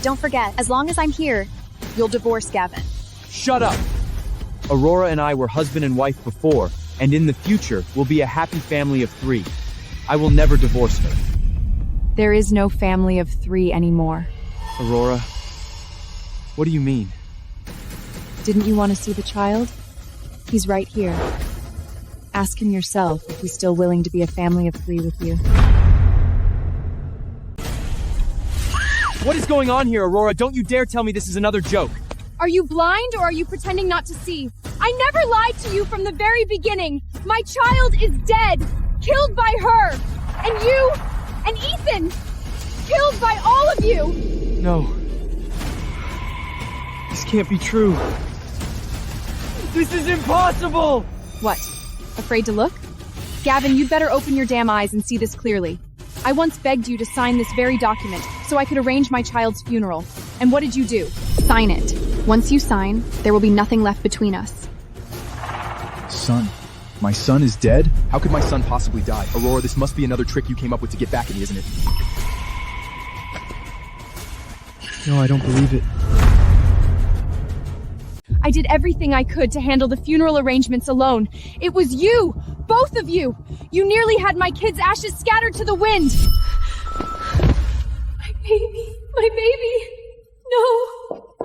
I: don't forget, as long as I'm here, you'll divorce Gavin.
L: Shut up! Aurora and I were husband and wife before, and in the future, we'll be a happy family of 3. I will never divorce her.
C: There is no family of 3 anymore.
G: Aurora, what do you mean?
F: Didn't you want to see the child? He's right here. Ask him yourself if he's still willing to be a family of 3 with you.
L: What is going on here, Aurora? Don't you dare tell me this is another joke.
B: Are you blind or are you pretending not to see? I never lied to you from the very beginning. My child is dead, killed by her. And you, and Ethan, killed by all of you.
L: No. This can't be true. This is impossible!
I: What? Afraid to look? Gavin, you'd better open your damn eyes and see this clearly. I once begged you to sign this very document so I could arrange my child's funeral. And what did you do?
F: Sign it. Once you sign, there will be nothing left between us.
G: Son. My son is dead? How could my son possibly die? Aurora, this must be another trick you came up with to get back at me, isn't it? No, I don't believe it.
B: I did everything I could to handle the funeral arrangements alone. It was you! Both of you! You nearly had my kids' ashes scattered to the wind! My baby! My baby! No!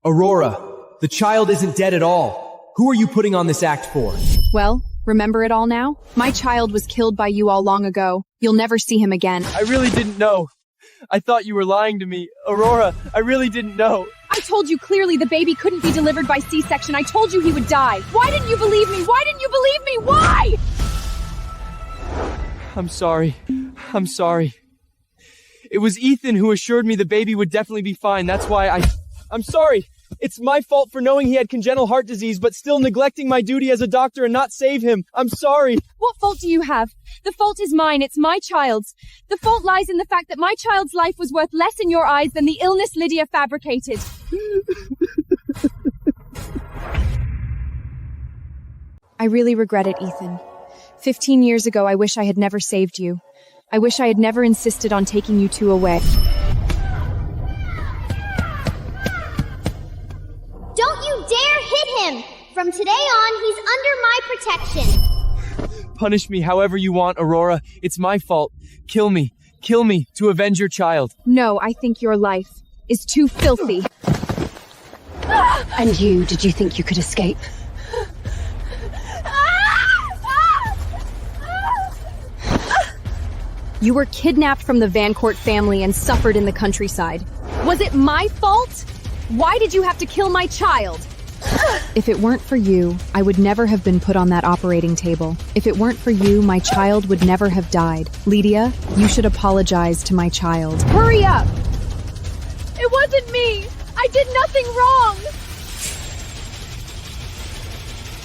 L: Aurora, the child isn't dead at all. Who are you putting on this act for?
F: Well, remember it all now? My child was killed by you all long ago. You'll never see him again.
L: I really didn't know. I thought you were lying to me. Aurora, I really didn't know.
B: I told you clearly the baby couldn't be delivered by C-section. I told you he would die. Why didn't you believe me? Why didn't you believe me? Why?
L: I'm sorry. I'm sorry. It was Ethan who assured me the baby would definitely be fine. That's why I'm sorry. It's my fault for knowing he had congenital heart disease, but still neglecting my duty as a doctor and not save him. I'm sorry.
B: What fault do you have? The fault is mine. It's my child's. The fault lies in the fact that my child's life was worth less in your eyes than the illness Lydia fabricated.
F: I really regret it, Ethan. 15 years ago, I wish I had never saved you. I wish I had never insisted on taking you 2 away.
D: Don't you dare hit him! From today on, he's under my protection.
L: Punish me however you want, Aurora. It's my fault. Kill me. Kill me to avenge your child.
F: No, I think your life is too filthy.
P: And you, did you think you could escape? You were kidnapped from the Vancourt family and suffered in the countryside. Was it my fault? Why did you have to kill my child?
F: If it weren't for you, I would never have been put on that operating table. If it weren't for you, my child would never have died. Lydia, you should apologize to my child.
P: Hurry up! It wasn't me! I did nothing wrong!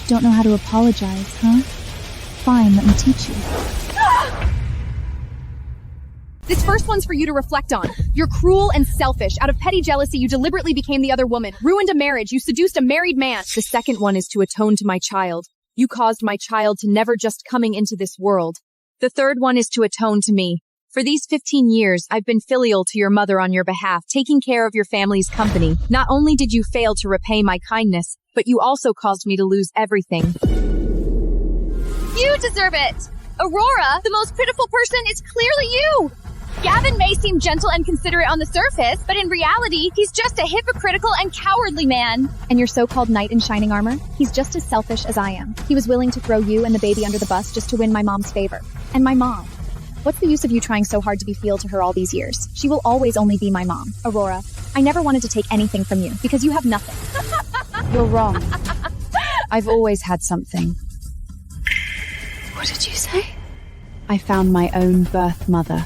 Q: Don't know how to apologize, huh? Fine, let me teach you.
P: This first one's for you to reflect on. You're cruel and selfish. Out of petty jealousy, you deliberately became the other woman, ruined a marriage, you seduced a married man.
F: The second one is to atone to my child. You caused my child to never just coming into this world. The third one is to atone to me. For these 15 years, I've been filial to your mother on your behalf, taking care of your family's company. Not only did you fail to repay my kindness, but you also caused me to lose everything.
P: You deserve it! Aurora, the most pitiful person, is clearly you! Gavin may seem gentle and considerate on the surface, but in reality, he's just a hypocritical and cowardly man.
W: And your so-called knight in shining armor? He's just as selfish as I am. He was willing to throw you and the baby under the bus just to win my mom's favor. And my mom. What's the use of you trying so hard to be filial to her all these years? She will always only be my mom. Aurora, I never wanted to take anything from you, because you have nothing.
F: You're wrong. I've always had something.
P: What did you say?
F: I found my own birth mother.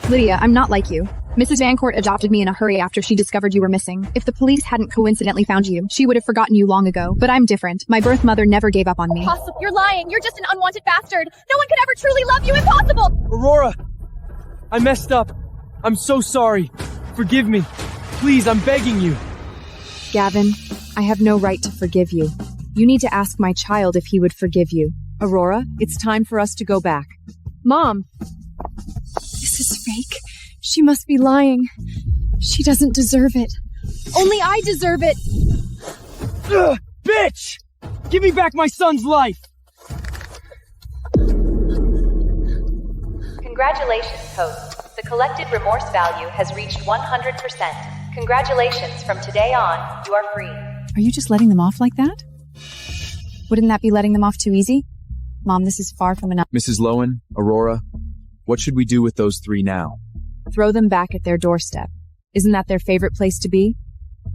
I: Lydia, I'm not like you. Mrs. Vancourt adopted me in a hurry after she discovered you were missing. If the police hadn't coincidentally found you, she would have forgotten you long ago. But I'm different. My birth mother never gave up on me.
P: Impossible. You're lying. You're just an unwanted bastard. No one could ever truly love you. Impossible.
L: Aurora! I messed up. I'm so sorry. Forgive me. Please, I'm begging you.
F: Gavin, I have no right to forgive you. You need to ask my child if he would forgive you. Aurora, it's time for us to go back.
I: Mom! This is fake. She must be lying. She doesn't deserve it.
P: Only I deserve it.
L: Ugh, bitch! Give me back my son's life!
M: Congratulations, host. The collected remorse value has reached 100%. Congratulations, from today on, you are free.
F: Are you just letting them off like that? Wouldn't that be letting them off too easy? Mom, this is far from enough.
G: Mrs. Lowen, Aurora, what should we do with those three now?
F: Throw them back at their doorstep. Isn't that their favorite place to be?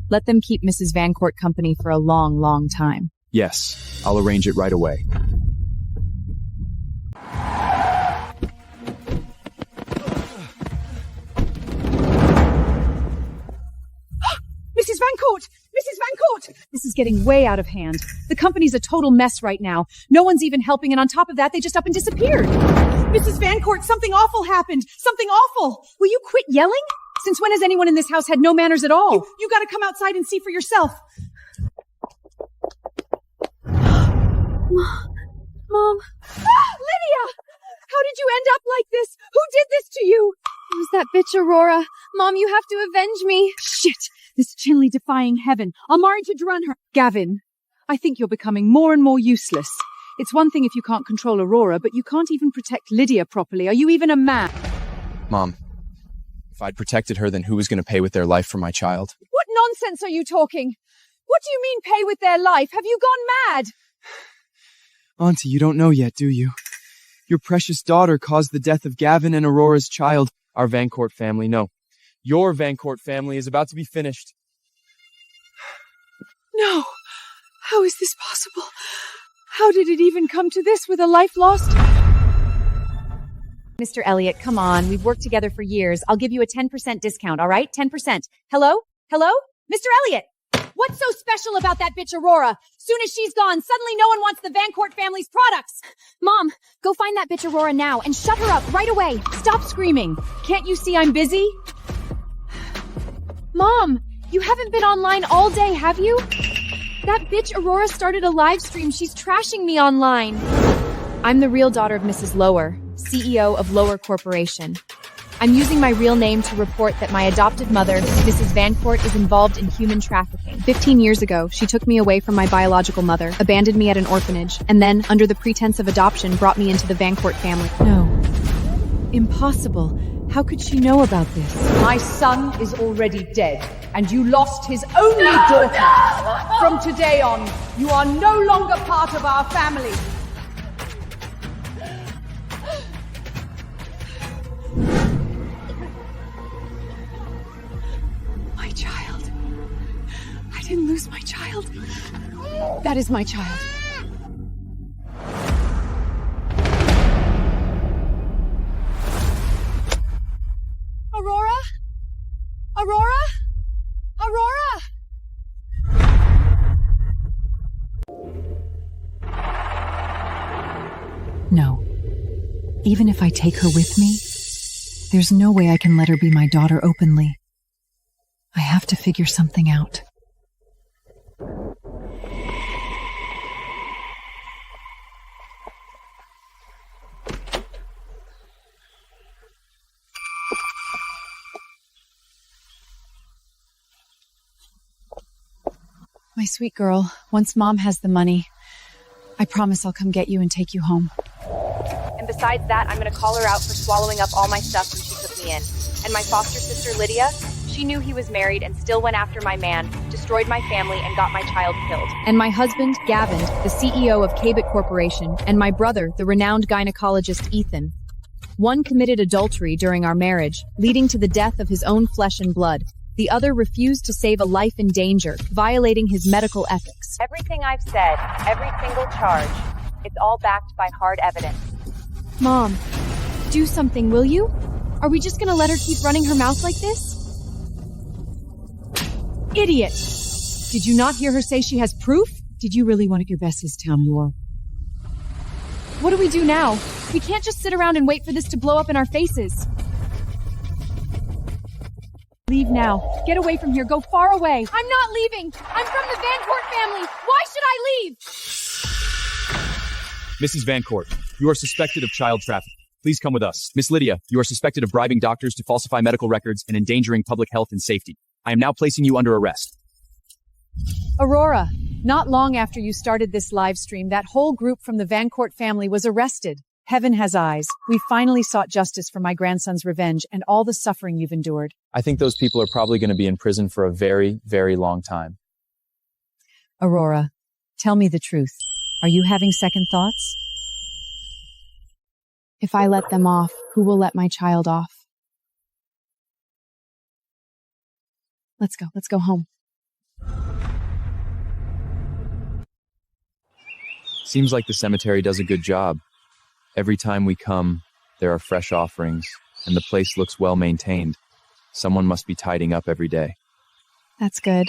F: Let them keep Mrs. Vancourt company for a long, long time.
G: Yes, I'll arrange it right away.
V: Mrs. Vancourt! Mrs. Vancourt!
R: This is getting way out of hand. The company's a total mess right now. No one's even helping, and on top of that, they just up and disappeared.
V: Mrs. Vancourt, something awful happened! Something awful!
R: Will you quit yelling? Since when has anyone in this house had no manners at all?
V: You gotta come outside and see for yourself.
P: Mom.
V: Lydia! How did you end up like this? Who did this to you?
I: It was that bitch Aurora. Mom, you have to avenge me.
R: Shit! This Chinley defying heaven. I'll marry to run her. Gavin, I think you're becoming more and more useless. It's one thing if you can't control Aurora, but you can't even protect Lydia properly. Are you even a man?
G: Mom, if I'd protected her, then who was going to pay with their life for my child?
V: What nonsense are you talking? What do you mean pay with their life? Have you gone mad?
L: Auntie, you don't know yet, do you? Your precious daughter caused the death of Gavin and Aurora's child. Our Vancourt family, no. Your Vancourt family is about to be finished.
V: No. How is this possible? How did it even come to this with a life lost?
C: Mr. Elliot, come on. We've worked together for years. I'll give you a 10% discount, all right? 10%. Hello? Hello? Mr. Elliot!
P: What's so special about that bitch Aurora? Soon as she's gone, suddenly no one wants the Vancourt family's products.
W: Mom, go find that bitch Aurora now and shut her up right away.
C: Stop screaming. Can't you see I'm busy?
I: Mom, you haven't been online all day, have you? That bitch Aurora started a live stream. She's trashing me online.
C: I'm the real daughter of Mrs. Lower, CEO of Lower Corporation. I'm using my real name to report that my adoptive mother, Mrs. Vancourt, is involved in human trafficking.
F: 15 years ago, she took me away from my biological mother, abandoned me at an orphanage, and then, under the pretense of adoption, brought me into the Vancourt family.
R: No. Impossible. How could she know about this?
X: My son is already dead, and you lost his only daughter. No! From today on, you are no longer part of our family.
B: My child. I didn't lose my child.
C: That is my child.
B: Aurora? Aurora? Aurora!
C: No. Even if I take her with me, there's no way I can let her be my daughter openly. I have to figure something out. My sweet girl, once Mom has the money, I promise I'll come get you and take you home.
M: And besides that, I'm gonna call her out for swallowing up all my stuff when she took me in. And my foster sister, Lydia, she knew he was married and still went after my man, destroyed my family, and got my child killed.
C: And my husband, Gavin, the CEO of Cabot Corporation, and my brother, the renowned gynecologist, Ethan. One committed adultery during our marriage, leading to the death of his own flesh and blood. The other refused to save a life in danger, violating his medical ethics.
M: Everything I've said, every single charge, it's all backed by hard evidence.
S: Mom, do something, will you? Are we just gonna let her keep running her mouth like this?
C: Idiot! Did you not hear her say she has proof? Did you really want to give us this town more?
S: What do we do now? We can't just sit around and wait for this to blow up in our faces. Leave now. Get away from here. Go far away. I'm not leaving. I'm from the Vancourt family. Why should I leave?
G: Mrs. Vancourt, you are suspected of child trafficking. Please come with us. Miss Lydia, you are suspected of bribing doctors to falsify medical records and endangering public health and safety. I am now placing you under arrest.
C: Aurora, not long after you started this live stream, that whole group from the Vancourt family was arrested. Heaven has eyes. We finally sought justice for my grandson's revenge and all the suffering you've endured.
G: I think those people are probably going to be in prison for a very, very long time.
C: Aurora, tell me the truth. Are you having second thoughts?
F: If I let them off, who will let my child off? Let's go home.
G: Seems like the cemetery does a good job. Every time we come, there are fresh offerings, and the place looks well maintained. Someone must be tidying up every day.
F: That's good.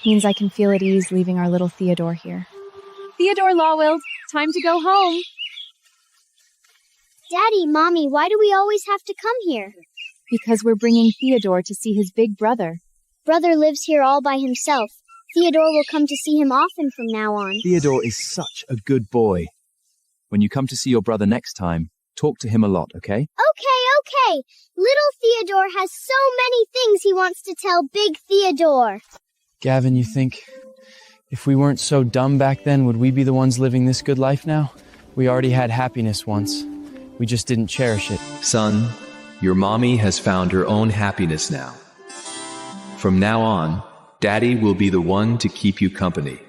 F: Means I can feel at ease leaving our little Theodore here.
S: Theodore Lawwild, time to go home.
D: Daddy, Mommy, why do we always have to come here?
F: Because we're bringing Theodore to see his big brother.
D: Brother lives here all by himself. Theodore will come to see him often from now on.
H: Theodore is such a good boy. When you come to see your brother next time, talk to him a lot, okay?
D: Okay. Little Theodore has so many things he wants to tell Big Theodore.
O: Gavin, you think if we weren't so dumb back then, would we be the ones living this good life now? We already had happiness once. We just didn't cherish it.
A: Son, your mommy has found her own happiness now. From now on, Daddy will be the one to keep you company.